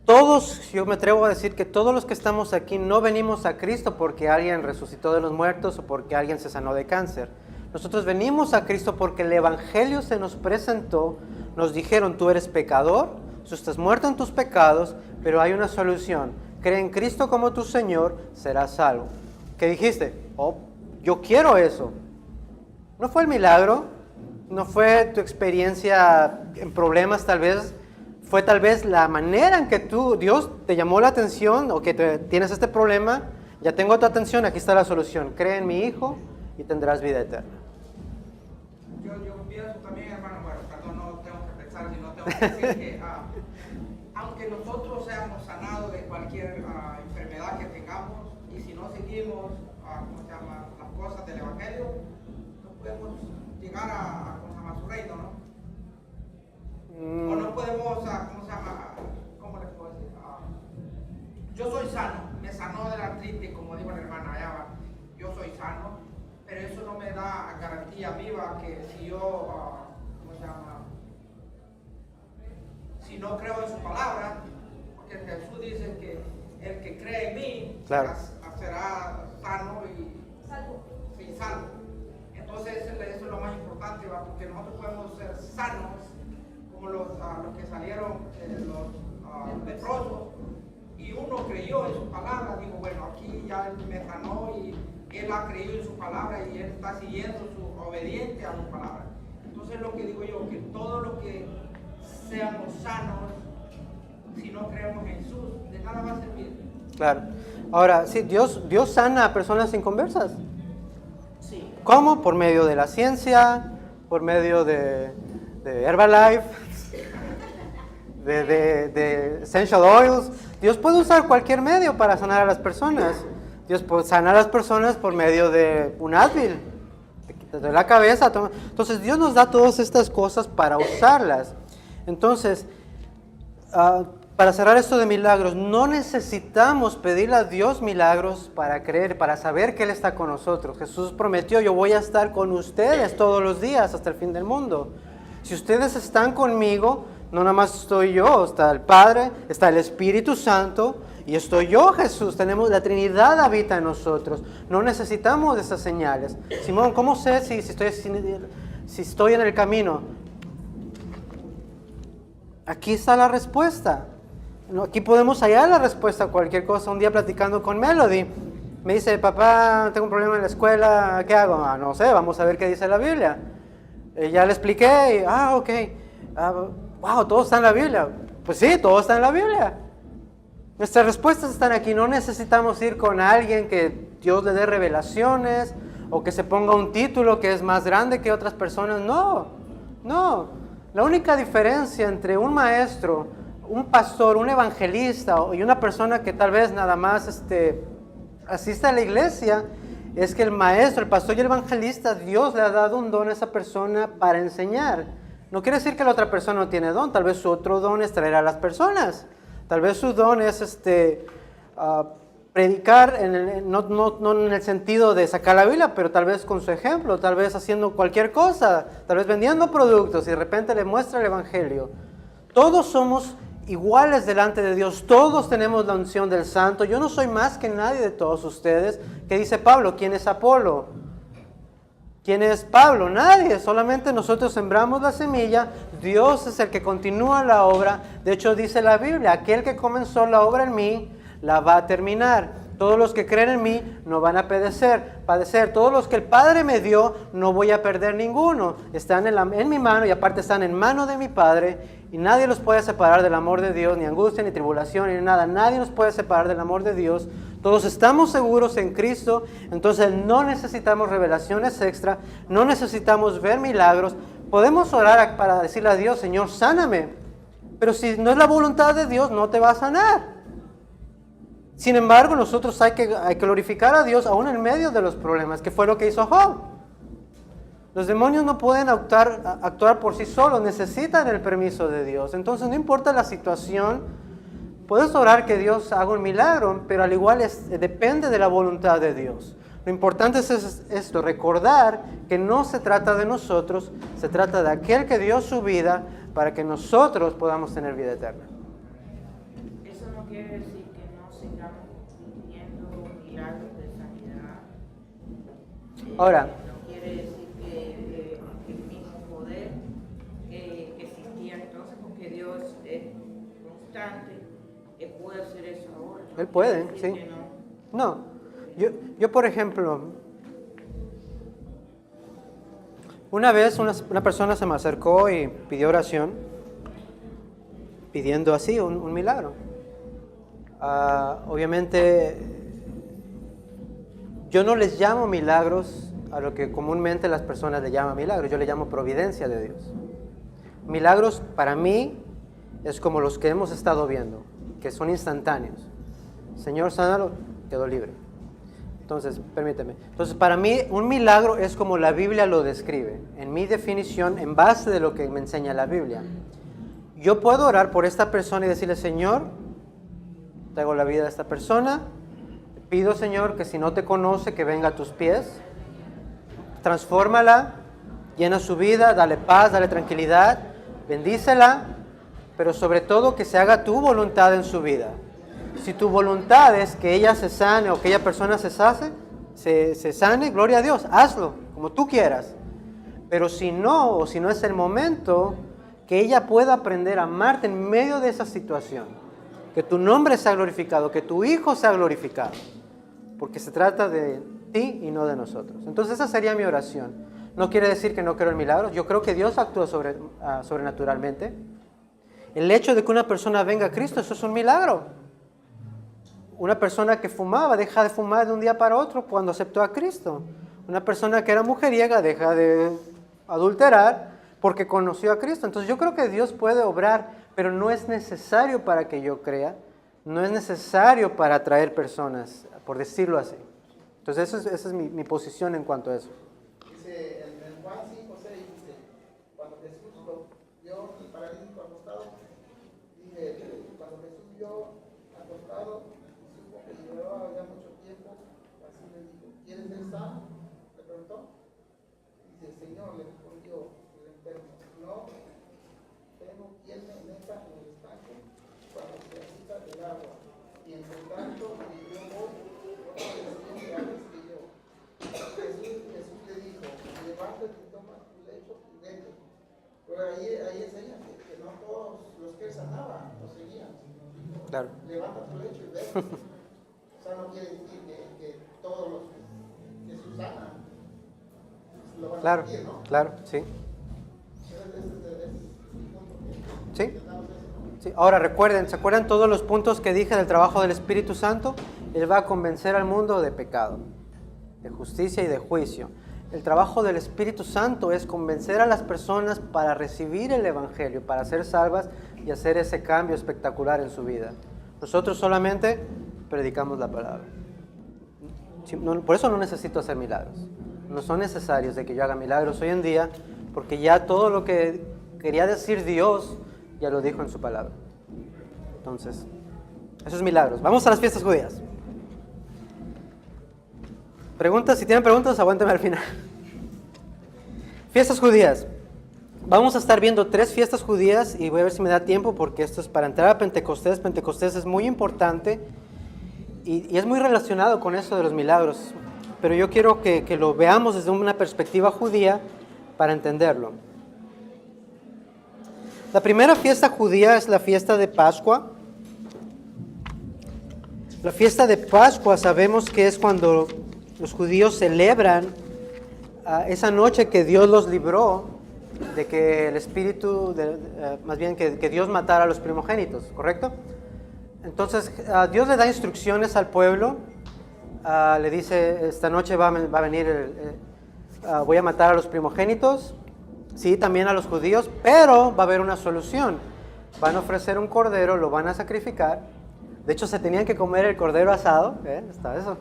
todos, yo me atrevo a decir que todos los que estamos aquí no venimos a Cristo porque alguien resucitó de los muertos o porque alguien se sanó de cáncer. Nosotros venimos a Cristo porque el Evangelio se nos presentó, nos dijeron, tú eres pecador, tú estás muerto en tus pecados, pero hay una solución. Cree en Cristo como tu Señor, serás salvo. ¿Qué dijiste? Yo quiero eso. No fue el milagro, no fue tu experiencia en problemas tal vez, fue tal vez la manera en que Dios te llamó la atención o que tienes este problema, ya tengo tu atención, aquí está la solución. Cree en mi Hijo y tendrás vida eterna. Yo pienso también, hermano, bueno, perdón, no tengo que pensar, sino tengo que decir que aunque nosotros seamos sanados de cualquier enfermedad que tengamos, y si no seguimos las cosas del Evangelio, no podemos llegar a su reino, ¿no? O no podemos, ¿cómo les puedo decir? Yo soy sano, me sanó de la artritis, como dijo la hermana allá, yo soy sano, pero eso no me da garantía viva que si yo, si no creo en su palabra, porque Jesús dice que el que cree en mí, claro, será sano y salvo. Entonces eso es lo más importante, ¿va? Porque nosotros podemos ser sanos, como los que salieron, los leprosos, y uno creyó en su palabra, dijo, bueno, aquí ya él me sanó y él ha creído en su palabra y él está siguiendo obediente a su palabra. Entonces lo que digo yo, que todo lo que seamos sanos, si no creemos en Jesús, de nada va a servir. Claro. Ahora, sí, Dios sana a personas inconversas. Sí. ¿Cómo? Por medio de la ciencia, por medio de Herbalife, de Essential Oils. Dios puede usar cualquier medio para sanar a las personas. Dios puede sanar a las personas por medio de un Advil. Te quitas de la cabeza. Entonces Dios nos da todas estas cosas para usarlas. Entonces, para cerrar esto de milagros, no necesitamos pedirle a Dios milagros para creer, para saber que Él está con nosotros. Jesús prometió, yo voy a estar con ustedes todos los días hasta el fin del mundo. Si ustedes están conmigo, no nada más estoy yo, está el Padre, está el Espíritu Santo y estoy yo, Jesús. Tenemos la Trinidad habita en nosotros. No necesitamos esas señales. Simón, ¿cómo sé si estoy en el camino? Aquí está la respuesta. Aquí podemos hallar la respuesta a cualquier cosa. Un día platicando con Melody, me dice, papá, tengo un problema en la escuela, ¿qué hago? No sé, vamos a ver qué dice la Biblia. Ya le expliqué, ok. Wow, todo está en la Biblia. Pues sí, todo está en la Biblia. Nuestras respuestas están aquí. No necesitamos ir con alguien que Dios le dé revelaciones o que se ponga un título que es más grande que otras personas. No. La única diferencia entre un maestro, un pastor, un evangelista y una persona que tal vez nada más asiste a la iglesia es que el maestro, el pastor y el evangelista, Dios le ha dado un don a esa persona para enseñar. No quiere decir que la otra persona no tiene don. Tal vez su otro don es traer a las personas. Tal vez su don es predicar, no en el sentido de sacar la Biblia, pero tal vez con su ejemplo, tal vez haciendo cualquier cosa, tal vez vendiendo productos y de repente le muestra el evangelio. Todos somos iguales delante de Dios, todos tenemos la unción del Santo. Yo no soy más que nadie de todos ustedes. ¿Qué dice Pablo? ¿Quién es Apolo? ¿Quién es Pablo? Nadie, solamente nosotros sembramos la semilla, Dios es el que continúa la obra. De hecho dice la Biblia, aquel que comenzó la obra en mí, la va a terminar. Todos los que creen en mí no van a padecer. Todos los que el Padre me dio, no voy a perder ninguno. Están en mi mano y aparte están en mano de mi Padre. Y nadie los puede separar del amor de Dios, ni angustia, ni tribulación, ni nada. Nadie nos puede separar del amor de Dios. Todos estamos seguros en Cristo. Entonces no necesitamos revelaciones extra. No necesitamos ver milagros. Podemos orar para decirle a Dios, Señor, sáname. Pero si no es la voluntad de Dios, no te va a sanar. Sin embargo, nosotros hay que glorificar a Dios aún en medio de los problemas, que fue lo que hizo Job. Los demonios no pueden actuar por sí solos, necesitan el permiso de Dios. Entonces, no importa la situación, puedes orar que Dios haga un milagro, pero al igual depende de la voluntad de Dios. Lo importante es esto, recordar que no se trata de nosotros, se trata de aquel que dio su vida para que nosotros podamos tener vida eterna. Eso no quiere decir que no sigamos pidiendo milagros de sanidad. Ahora, No quiere decir que el mismo poder que existía entonces, porque Dios es constante, Él puede hacer eso ahora. Él puede, Quiere decir sí. que no. No, yo por ejemplo, una vez una persona se me acercó y pidió oración, pidiendo así un milagro. Obviamente, yo no les llamo milagros a lo que comúnmente las personas le llaman milagros, yo le llamo providencia de Dios. Milagros para mí es como los que hemos estado viendo, que son instantáneos. Señor, sánalo, quedó libre. Entonces, permíteme. Entonces, para mí, un milagro es como la Biblia lo describe. En mi definición, en base de lo que me enseña la Biblia. Yo puedo orar por esta persona y decirle, Señor, traigo la vida de esta persona. Te pido, Señor, que si no te conoce, que venga a tus pies. Transfórmala, llena su vida, dale paz, dale tranquilidad, bendícela, pero sobre todo que se haga tu voluntad en su vida. Si tu voluntad es que ella se sane o que aquella persona se sane, gloria a Dios, hazlo como tú quieras. Pero si no, o si no es el momento, que ella pueda aprender a amarte en medio de esa situación. Que tu nombre sea glorificado, que tu hijo sea glorificado. Porque se trata de ti y no de nosotros. Entonces esa sería mi oración. No quiere decir que no creo en milagros. Yo creo que Dios actúa sobrenaturalmente. El hecho de que una persona venga a Cristo, eso es un milagro. Una persona que fumaba deja de fumar de un día para otro cuando aceptó a Cristo. Una persona que era mujeriega deja de adulterar porque conoció a Cristo. Entonces yo creo que Dios puede obrar, pero no es necesario para que yo crea. No es necesario para atraer personas, por decirlo así. Entonces esa es mi posición en cuanto a eso. Dice en Juan 5:6, dice, cuando Jesús vio el paralítico acostado, dice, cuando Jesús vio acostado, supo que llevaba ya mucho tiempo, así le dijo, ¿quieres ser sano? Le preguntó. Dice, Señor, le respondió el enfermo, no tengo quien me meta en el estanque cuando se agita el agua, y entre tanto que yo voy, otro desciende antes que yo. Jesús le dijo, levántate y toma tu lecho y vete. Pero ahí enseña que no todos los que él sanaba lo seguían. Claro. Levanta tu lecho y vete. O sea, no quiere decir que todos los que Jesús sana lo van Claro, a seguir, ¿no? claro, sí. Ese es el punto que Sí. estamos haciendo. Sí. Ahora recuerden, ¿se acuerdan todos los puntos que dije del trabajo del Espíritu Santo? Él va a convencer al mundo de pecado, de justicia y de juicio. El trabajo del Espíritu Santo es convencer a las personas para recibir el Evangelio, para ser salvas y hacer ese cambio espectacular en su vida. Nosotros solamente predicamos la palabra. Por eso no necesito hacer milagros. No son necesarios de que yo haga milagros hoy en día, porque ya todo lo que quería decir Dios, ya lo dijo en su palabra. Entonces, esos milagros. Vamos a las fiestas judías. Preguntas, si tienen preguntas, aguántenme al final. Fiestas judías. Vamos a estar viendo 3 fiestas judías y voy a ver si me da tiempo porque esto es para entrar a Pentecostés. Pentecostés es muy importante y es muy relacionado con eso de los milagros. Pero yo quiero que lo veamos desde una perspectiva judía para entenderlo. La primera fiesta judía es la fiesta de Pascua. La fiesta de Pascua sabemos que es cuando los judíos celebran esa noche que Dios los libró de que el espíritu, más bien que Dios matara a los primogénitos, ¿correcto? Entonces Dios le da instrucciones al pueblo, le dice, esta noche va a venir, voy a matar a los primogénitos, sí, también a los judíos, pero va a haber una solución. Van a ofrecer un cordero, lo van a sacrificar. De hecho, se tenían que comer el cordero asado, está eso.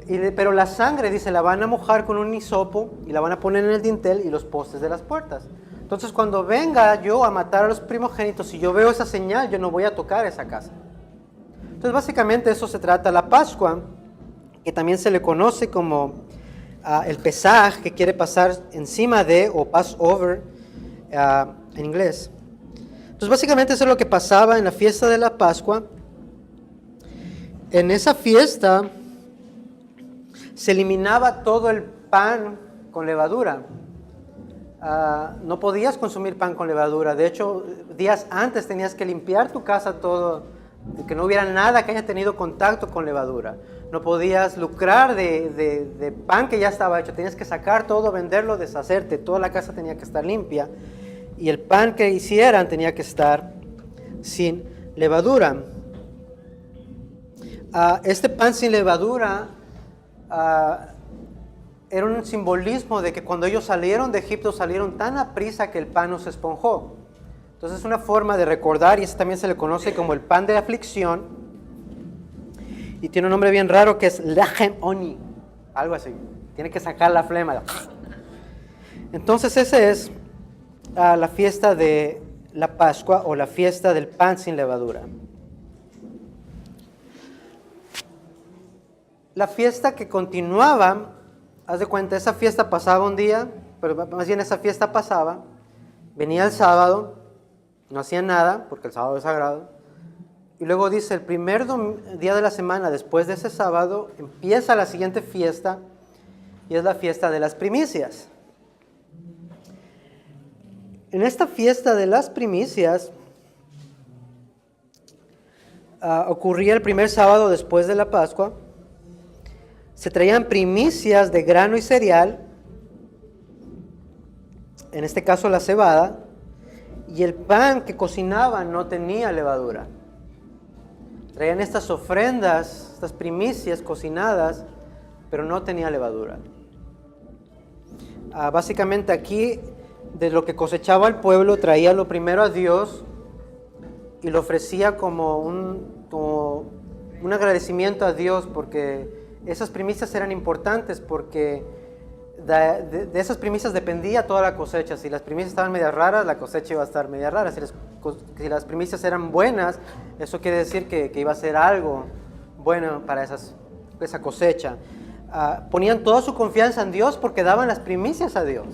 Pero la sangre, dice, la van a mojar con un hisopo y la van a poner en el dintel y los postes de las puertas. Entonces, cuando venga yo a matar a los primogénitos, si yo veo esa señal, yo no voy a tocar esa casa. Entonces, básicamente eso se trata. La Pascua, que también se le conoce como el Pesaj, que quiere pasar encima de, o Passover en inglés. Entonces, básicamente eso es lo que pasaba en la fiesta de la Pascua. En esa fiesta se eliminaba todo el pan con levadura. No podías consumir pan con levadura. De hecho, días antes tenías que limpiar tu casa todo, que no hubiera nada que haya tenido contacto con levadura. No podías lucrar de pan que ya estaba hecho. Tenías que sacar todo, venderlo, deshacerte. Toda la casa tenía que estar limpia. Y el pan que hicieran tenía que estar sin levadura. Este pan sin levadura era un simbolismo de que cuando ellos salieron de Egipto salieron tan aprisa que el pan no se esponjó. Entonces es una forma de recordar, y eso también se le conoce como el pan de aflicción, y tiene un nombre bien raro que es Lechem Oni, algo así, tiene que sacar la flema. Entonces esa es la fiesta de la Pascua, o la fiesta del pan sin levadura. La fiesta que continuaba, haz de cuenta, esa fiesta pasaba un día, pero más bien esa fiesta pasaba, venía el sábado, no hacían nada, porque el sábado es sagrado, y luego dice, el primer día de la semana, después de ese sábado, empieza la siguiente fiesta, y es la fiesta de las primicias. En esta fiesta de las primicias, ocurría el primer sábado después de la Pascua. Se traían primicias de grano y cereal, en este caso la cebada, y el pan que cocinaban no tenía levadura. Traían estas ofrendas, estas primicias cocinadas, pero no tenía levadura. Básicamente aquí, de lo que cosechaba el pueblo, traía lo primero a Dios y lo ofrecía como un agradecimiento a Dios, porque esas primicias eran importantes, porque de esas primicias dependía toda la cosecha. Si las primicias estaban medias raras, la cosecha iba a estar media rara. Si las primicias eran buenas, eso quiere decir que iba a ser algo bueno para esa cosecha. Ponían toda su confianza en Dios porque daban las primicias a Dios.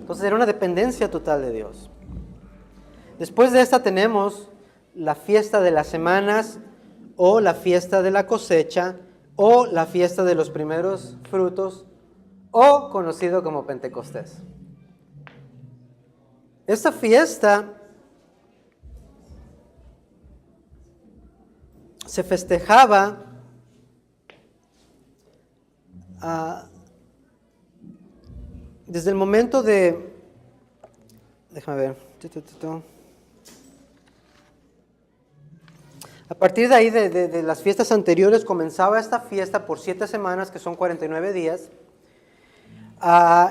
Entonces era una dependencia total de Dios. Después de esta tenemos la fiesta de las semanas, o la fiesta de la cosecha, o la fiesta de los primeros frutos, o conocido como Pentecostés. Esta fiesta se festejaba desde el momento de, déjame ver, a partir de ahí, de las fiestas anteriores, comenzaba esta fiesta por 7 semanas, que son 49 días.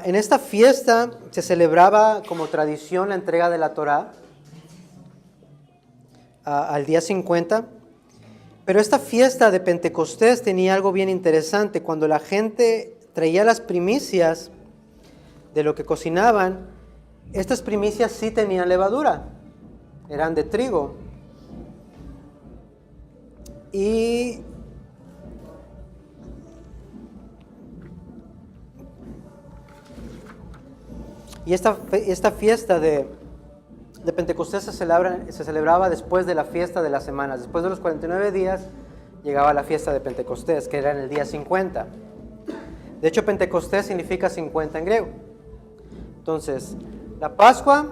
En esta fiesta se celebraba como tradición la entrega de la Torá al día 50. Pero esta fiesta de Pentecostés tenía algo bien interesante. Cuando la gente traía las primicias de lo que cocinaban, estas primicias sí tenían levadura, eran de trigo. Y esta fiesta de Pentecostés se celebraba después de la fiesta de las semanas. Después de los 49 días llegaba la fiesta de Pentecostés, que era en el día 50. De hecho, Pentecostés significa 50 en griego. Entonces, la Pascua,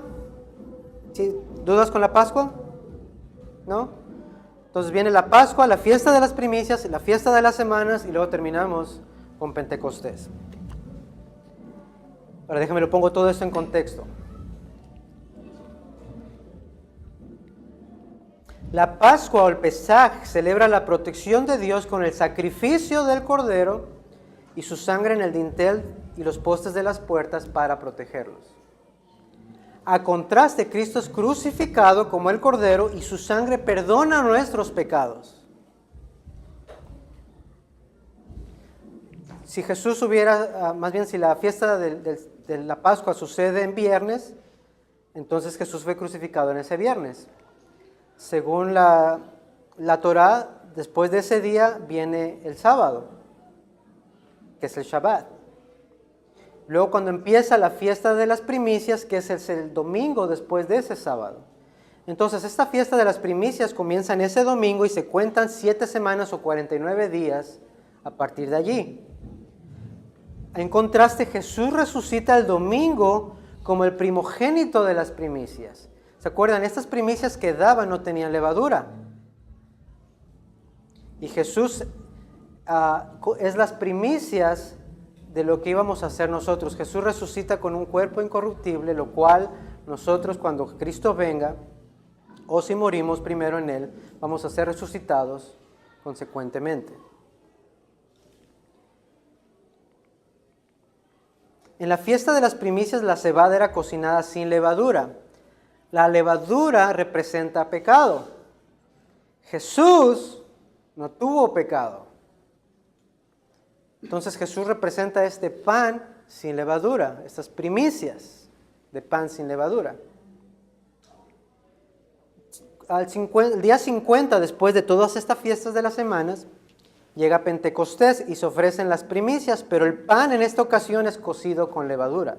¿sí? ¿Dudas con la Pascua? ¿No? Entonces viene la Pascua, la fiesta de las primicias, la fiesta de las semanas y luego terminamos con Pentecostés. Ahora déjame lo pongo todo esto en contexto. La Pascua o el Pesaj celebra la protección de Dios con el sacrificio del Cordero y su sangre en el dintel y los postes de las puertas para protegerlos. A contraste, Cristo es crucificado como el Cordero y su sangre perdona nuestros pecados. Si Jesús hubiera, más bien si la fiesta de la Pascua sucede en viernes, entonces Jesús fue crucificado en ese viernes. Según la Torá, después de ese día viene el sábado, que es el Shabbat. Luego cuando empieza la fiesta de las primicias, que es el domingo después de ese sábado. Entonces esta fiesta de las primicias comienza en ese domingo y se cuentan 7 semanas o 49 días a partir de allí. En contraste, Jesús resucita el domingo como el primogénito de las primicias. ¿Se acuerdan? Estas primicias que daban no tenían levadura. Y Jesús es las primicias de lo que íbamos a hacer nosotros. Jesús resucita con un cuerpo incorruptible, lo cual nosotros cuando Cristo venga, o si morimos primero en Él, vamos a ser resucitados consecuentemente. En la fiesta de las primicias la cebada era cocinada sin levadura. La levadura representa pecado. Jesús no tuvo pecado. Entonces Jesús representa este pan sin levadura, estas primicias de pan sin levadura. El día 50, después de todas estas fiestas de las semanas, llega Pentecostés y se ofrecen las primicias, pero el pan en esta ocasión es cocido con levadura.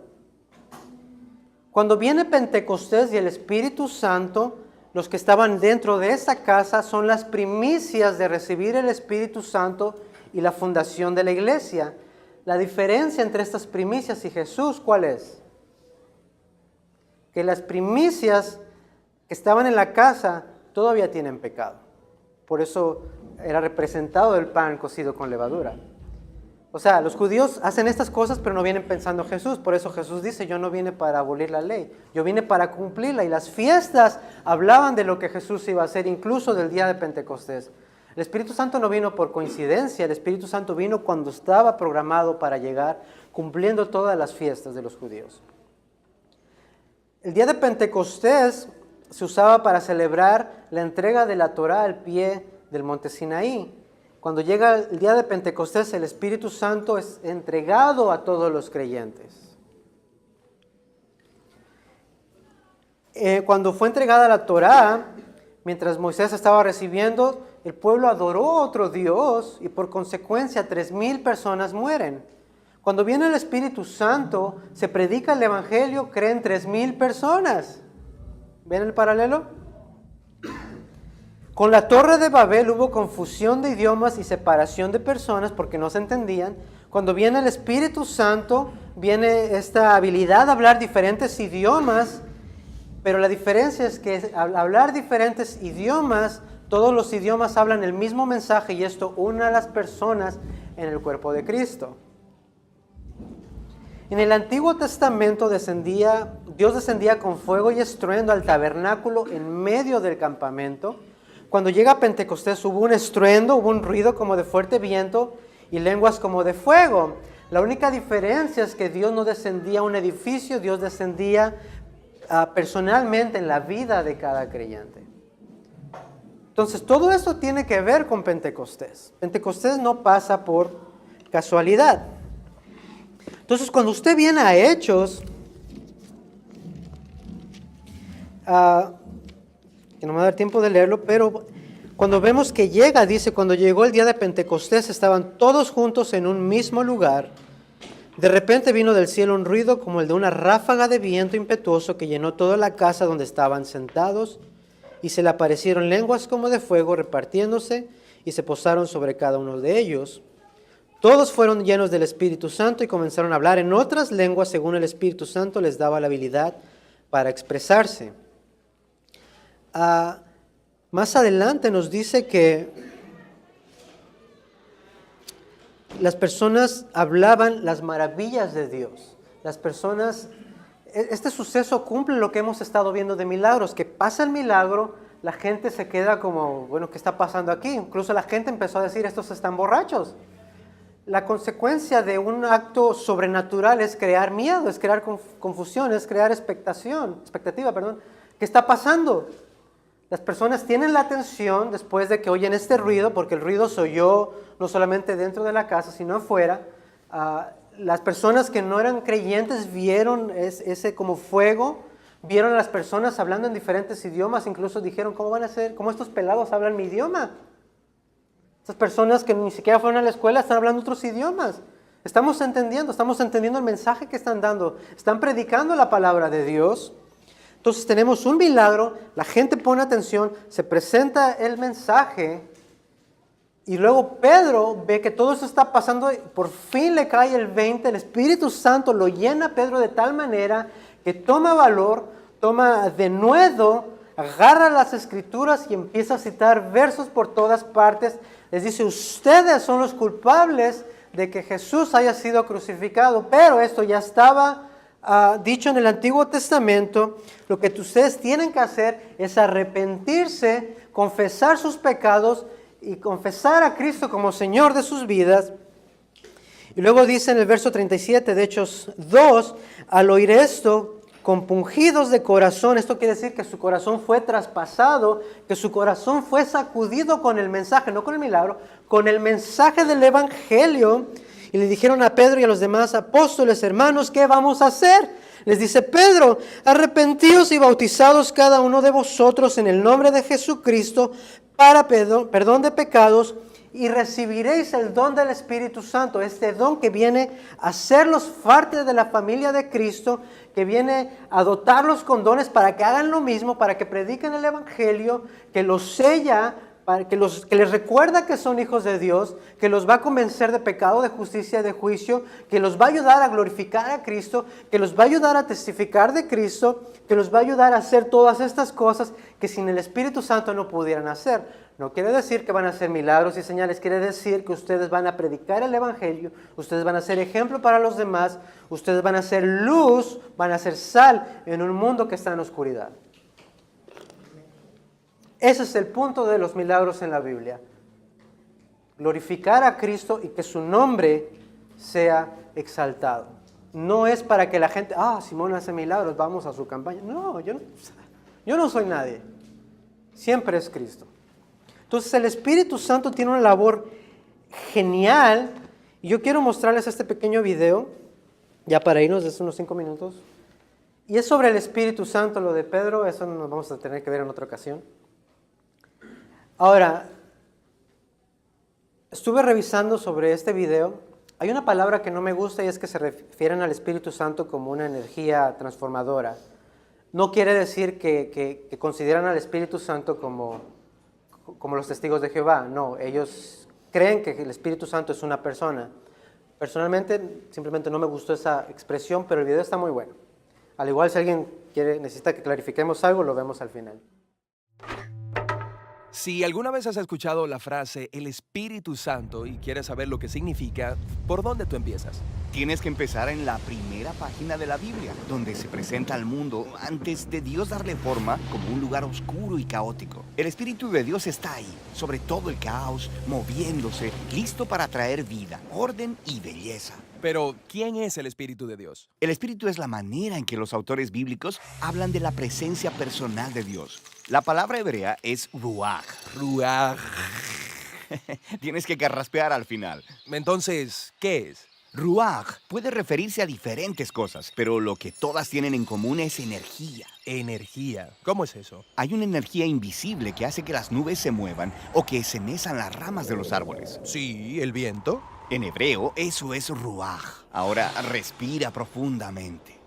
Cuando viene Pentecostés y el Espíritu Santo, los que estaban dentro de esta casa son las primicias de recibir el Espíritu Santo y la fundación de la iglesia. La diferencia entre estas primicias y Jesús, ¿cuál es? Que las primicias que estaban en la casa todavía tienen pecado. Por eso era representado el pan cocido con levadura. O sea, los judíos hacen estas cosas pero no vienen pensando en Jesús. Por eso Jesús dice, yo no vine para abolir la ley, yo vine para cumplirla. Y las fiestas hablaban de lo que Jesús iba a hacer, incluso del día de Pentecostés. El Espíritu Santo no vino por coincidencia, el Espíritu Santo vino cuando estaba programado para llegar, cumpliendo todas las fiestas de los judíos. El día de Pentecostés se usaba para celebrar la entrega de la Torá al pie del monte Sinaí. Cuando llega el día de Pentecostés, el Espíritu Santo es entregado a todos los creyentes. Cuando fue entregada la Torá, mientras Moisés estaba recibiendo, el pueblo adoró a otro Dios y por consecuencia 3,000 personas mueren. Cuando viene el Espíritu Santo, se predica el Evangelio, creen 3,000 personas. ¿Ven el paralelo? Con la Torre de Babel hubo confusión de idiomas y separación de personas porque no se entendían. Cuando viene el Espíritu Santo, viene esta habilidad de hablar diferentes idiomas, pero la diferencia es que al hablar diferentes idiomas, todos los idiomas hablan el mismo mensaje y esto une a las personas en el cuerpo de Cristo. En el Antiguo Testamento Dios descendía con fuego y estruendo al tabernáculo en medio del campamento. Cuando llega Pentecostés hubo un estruendo, hubo un ruido como de fuerte viento y lenguas como de fuego. La única diferencia es que Dios no descendía a un edificio, Dios descendía personalmente en la vida de cada creyente. Entonces todo esto tiene que ver con Pentecostés. Pentecostés no pasa por casualidad. Entonces cuando usted viene a Hechos, que no me va a dar tiempo de leerlo, pero cuando vemos que llega, dice, cuando llegó el día de Pentecostés, estaban todos juntos en un mismo lugar. De repente vino del cielo un ruido como el de una ráfaga de viento impetuoso que llenó toda la casa donde estaban sentados, y se le aparecieron lenguas como de fuego repartiéndose, y se posaron sobre cada uno de ellos. Todos fueron llenos del Espíritu Santo y comenzaron a hablar en otras lenguas según el Espíritu Santo les daba la habilidad para expresarse. más adelante nos dice que las personas hablaban las maravillas de Dios. Las personas, este suceso cumple lo que hemos estado viendo de milagros, que pasa el milagro, la gente se queda como, bueno, ¿qué está pasando aquí? Incluso la gente empezó a decir, estos están borrachos. La consecuencia de un acto sobrenatural es crear miedo, es crear confusión, es crear expectativa. ¿Qué está pasando? Las personas tienen la atención después de que oyen este ruido, porque el ruido se oyó no solamente dentro de la casa, sino afuera. Las personas que no eran creyentes vieron ese como fuego, vieron a las personas hablando en diferentes idiomas, incluso dijeron, ¿cómo van a ser? ¿Cómo estos pelados hablan mi idioma? Estas personas que ni siquiera fueron a la escuela están hablando otros idiomas. Estamos entendiendo el mensaje que están dando. Están predicando la palabra de Dios. Entonces tenemos un milagro, la gente pone atención, se presenta el mensaje y luego Pedro ve que todo eso está pasando y por fin le cae el 20, el Espíritu Santo lo llena a Pedro de tal manera que toma valor, toma denuedo, agarra las Escrituras y empieza a citar versos por todas partes. Les dice, ustedes son los culpables de que Jesús haya sido crucificado, pero esto ya estaba dicho en el Antiguo Testamento. Lo que ustedes tienen que hacer es arrepentirse, confesar sus pecados y confesar a Cristo como Señor de sus vidas. Y luego dice en el verso 37 de Hechos 2, al oír esto, compungidos de corazón, esto quiere decir que su corazón fue traspasado, que su corazón fue sacudido con el mensaje, no con el milagro, con el mensaje del Evangelio. Y le dijeron a Pedro y a los demás apóstoles, hermanos, ¿qué vamos a hacer? Les dice Pedro, arrepentíos y bautizados cada uno de vosotros en el nombre de Jesucristo para perdón de pecados y recibiréis el don del Espíritu Santo. Este don que viene a hacerlos parte de la familia de Cristo, que viene a dotarlos con dones para que hagan lo mismo, para que prediquen el Evangelio, que los sella, que les recuerda que son hijos de Dios, que los va a convencer de pecado, de justicia, de juicio, que los va a ayudar a glorificar a Cristo, que los va a ayudar a testificar de Cristo, que los va a ayudar a hacer todas estas cosas que sin el Espíritu Santo no pudieran hacer. No quiere decir que van a hacer milagros y señales, quiere decir que ustedes van a predicar el Evangelio, ustedes van a ser ejemplo para los demás, ustedes van a ser luz, van a ser sal en un mundo que está en oscuridad. Ese es el punto de los milagros en la Biblia. Glorificar a Cristo y que su nombre sea exaltado. No es para que la gente, Simón hace milagros, vamos a su campaña. No, yo no soy nadie. Siempre es Cristo. Entonces el Espíritu Santo tiene una labor genial. Y yo quiero mostrarles este pequeño video, ya para irnos de unos 5 minutos. Y es sobre el Espíritu Santo, lo de Pedro, eso nos vamos a tener que ver en otra ocasión. Ahora, estuve revisando sobre este video. Hay una palabra que no me gusta y es que se refieren al Espíritu Santo como una energía transformadora. No quiere decir que consideran al Espíritu Santo como los testigos de Jehová. No, ellos creen que el Espíritu Santo es una persona. Personalmente, simplemente no me gustó esa expresión, pero el video está muy bueno. Al igual, si alguien necesita que clarifiquemos algo, lo vemos al final. Si alguna vez has escuchado la frase el Espíritu Santo y quieres saber lo que significa, ¿por dónde tú empiezas? Tienes que empezar en la primera página de la Biblia, donde se presenta al mundo antes de Dios darle forma como un lugar oscuro y caótico. El Espíritu de Dios está ahí, sobre todo el caos, moviéndose, listo para traer vida, orden y belleza. Pero, ¿quién es el Espíritu de Dios? El Espíritu es la manera en que los autores bíblicos hablan de la presencia personal de Dios. La palabra hebrea es ruach. Ruach. Tienes que carraspear al final. Entonces, ¿qué es? Ruach puede referirse a diferentes cosas, pero lo que todas tienen en común es energía. Energía. ¿Cómo es eso? Hay una energía invisible que hace que las nubes se muevan o que se mezan las ramas de los árboles. Sí, el viento. En hebreo, eso es ruach. Ahora respira profundamente.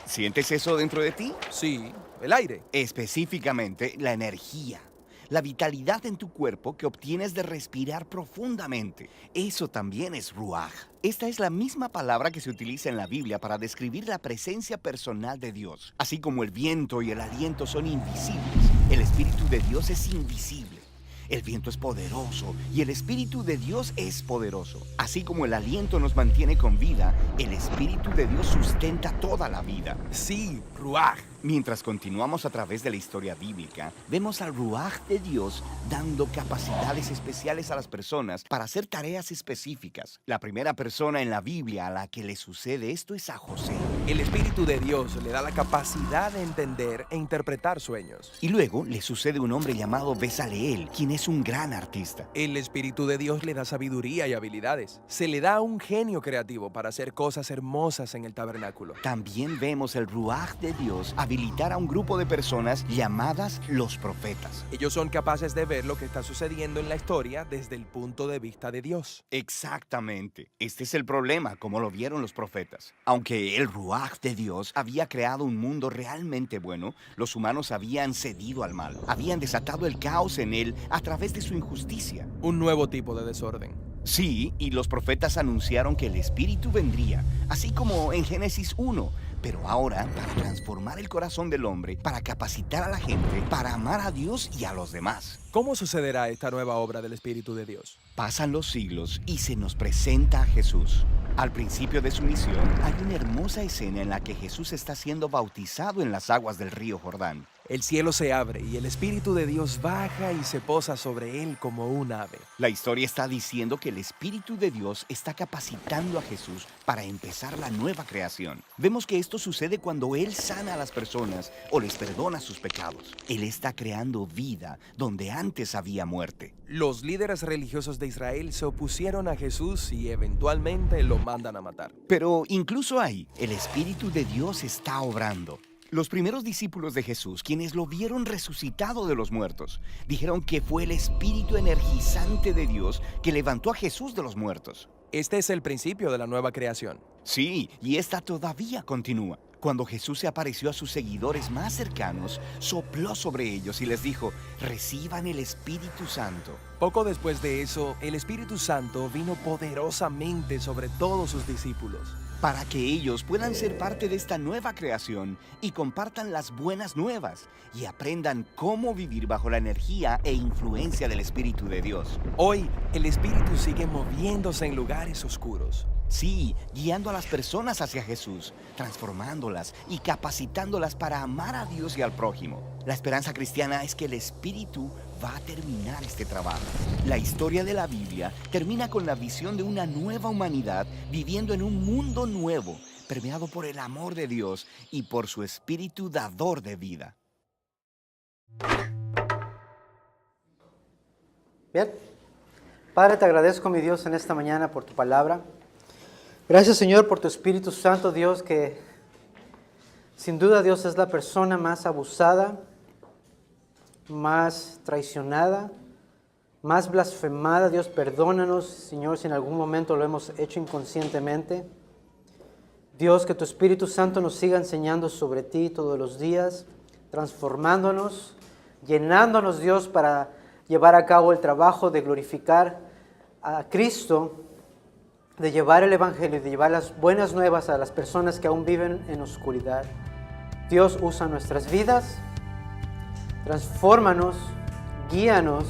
¿Sientes eso dentro de ti? Sí, el aire. Específicamente, la energía. la vitalidad en tu cuerpo que obtienes de respirar profundamente. Eso también es ruaj. Esta es la misma palabra que se utiliza en la Biblia para describir la presencia personal de Dios. Así como el viento y el aliento son invisibles, el Espíritu de Dios es invisible. El viento es poderoso y el Espíritu de Dios es poderoso. Así como el aliento nos mantiene con vida, el Espíritu de Dios sustenta toda la vida. Sí, ruaj. Mientras continuamos a través de la historia bíblica, vemos al ruaj de Dios dando capacidades especiales a las personas para hacer tareas específicas. La primera persona en la Biblia a la que le sucede esto es a José. El Espíritu de Dios le da la capacidad de entender e interpretar sueños. Y luego le sucede a un hombre llamado Bezaleel, quien es un gran artista. El Espíritu de Dios le da sabiduría y habilidades. Se le da un genio creativo para hacer cosas hermosas en el tabernáculo. También vemos el ruaj de Dios habilitar a un grupo de personas llamadas los profetas. Ellos son capaces de ver lo que está sucediendo en la historia desde el punto de vista de Dios. Exactamente. Este es el problema, como lo vieron los profetas. Aunque el ruaj de Dios había creado un mundo realmente bueno, los humanos habían cedido al mal. Habían desatado el caos en él a través de su injusticia. Un nuevo tipo de desorden. Sí, y los profetas anunciaron que el Espíritu vendría, así como en Génesis 1. Pero ahora, para transformar el corazón del hombre, para capacitar a la gente, para amar a Dios y a los demás. ¿Cómo sucederá esta nueva obra del Espíritu de Dios? Pasan los siglos y se nos presenta a Jesús. Al principio de su misión, hay una hermosa escena en la que Jesús está siendo bautizado en las aguas del río Jordán. El cielo se abre y el Espíritu de Dios baja y se posa sobre él como un ave. La historia está diciendo que el Espíritu de Dios está capacitando a Jesús para empezar la nueva creación. Vemos que esto sucede cuando Él sana a las personas o les perdona sus pecados. Él está creando vida donde antes había muerte. Los líderes religiosos de Israel se opusieron a Jesús y eventualmente lo mandan a matar. Pero incluso ahí, el Espíritu de Dios está obrando. Los primeros discípulos de Jesús, quienes lo vieron resucitado de los muertos, dijeron que fue el espíritu energizante de Dios que levantó a Jesús de los muertos. Este es el principio de la nueva creación. Sí, y esta todavía continúa. Cuando Jesús se apareció a sus seguidores más cercanos, sopló sobre ellos y les dijo: reciban el Espíritu Santo. Poco después de eso, el Espíritu Santo vino poderosamente sobre todos sus discípulos, para que ellos puedan ser parte de esta nueva creación y compartan las buenas nuevas y aprendan cómo vivir bajo la energía e influencia del Espíritu de Dios. Hoy, el Espíritu sigue moviéndose en lugares oscuros. Sí, guiando a las personas hacia Jesús, transformándolas y capacitándolas para amar a Dios y al prójimo. La esperanza cristiana es que el Espíritu va a terminar este trabajo. La historia de la Biblia termina con la visión de una nueva humanidad viviendo en un mundo nuevo, permeado por el amor de Dios y por su Espíritu dador de vida. Bien. Padre, te agradezco, mi Dios, en esta mañana por tu palabra. Gracias, Señor, por tu Espíritu Santo, Dios, que sin duda, Dios, es la persona más abusada, más traicionada, más blasfemada. Dios, perdónanos, Señor, si en algún momento lo hemos hecho inconscientemente. Dios, que tu Espíritu Santo nos siga enseñando sobre ti todos los días, transformándonos, llenándonos, Dios, para llevar a cabo el trabajo de glorificar a Cristo, de llevar el Evangelio, de llevar las buenas nuevas a las personas que aún viven en oscuridad. Dios, usa nuestras vidas, transfórmanos, guíanos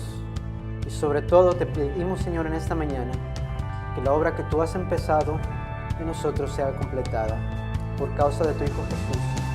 y sobre todo te pedimos, Señor, en esta mañana que la obra que tú has empezado en nosotros sea completada por causa de tu Hijo Jesús.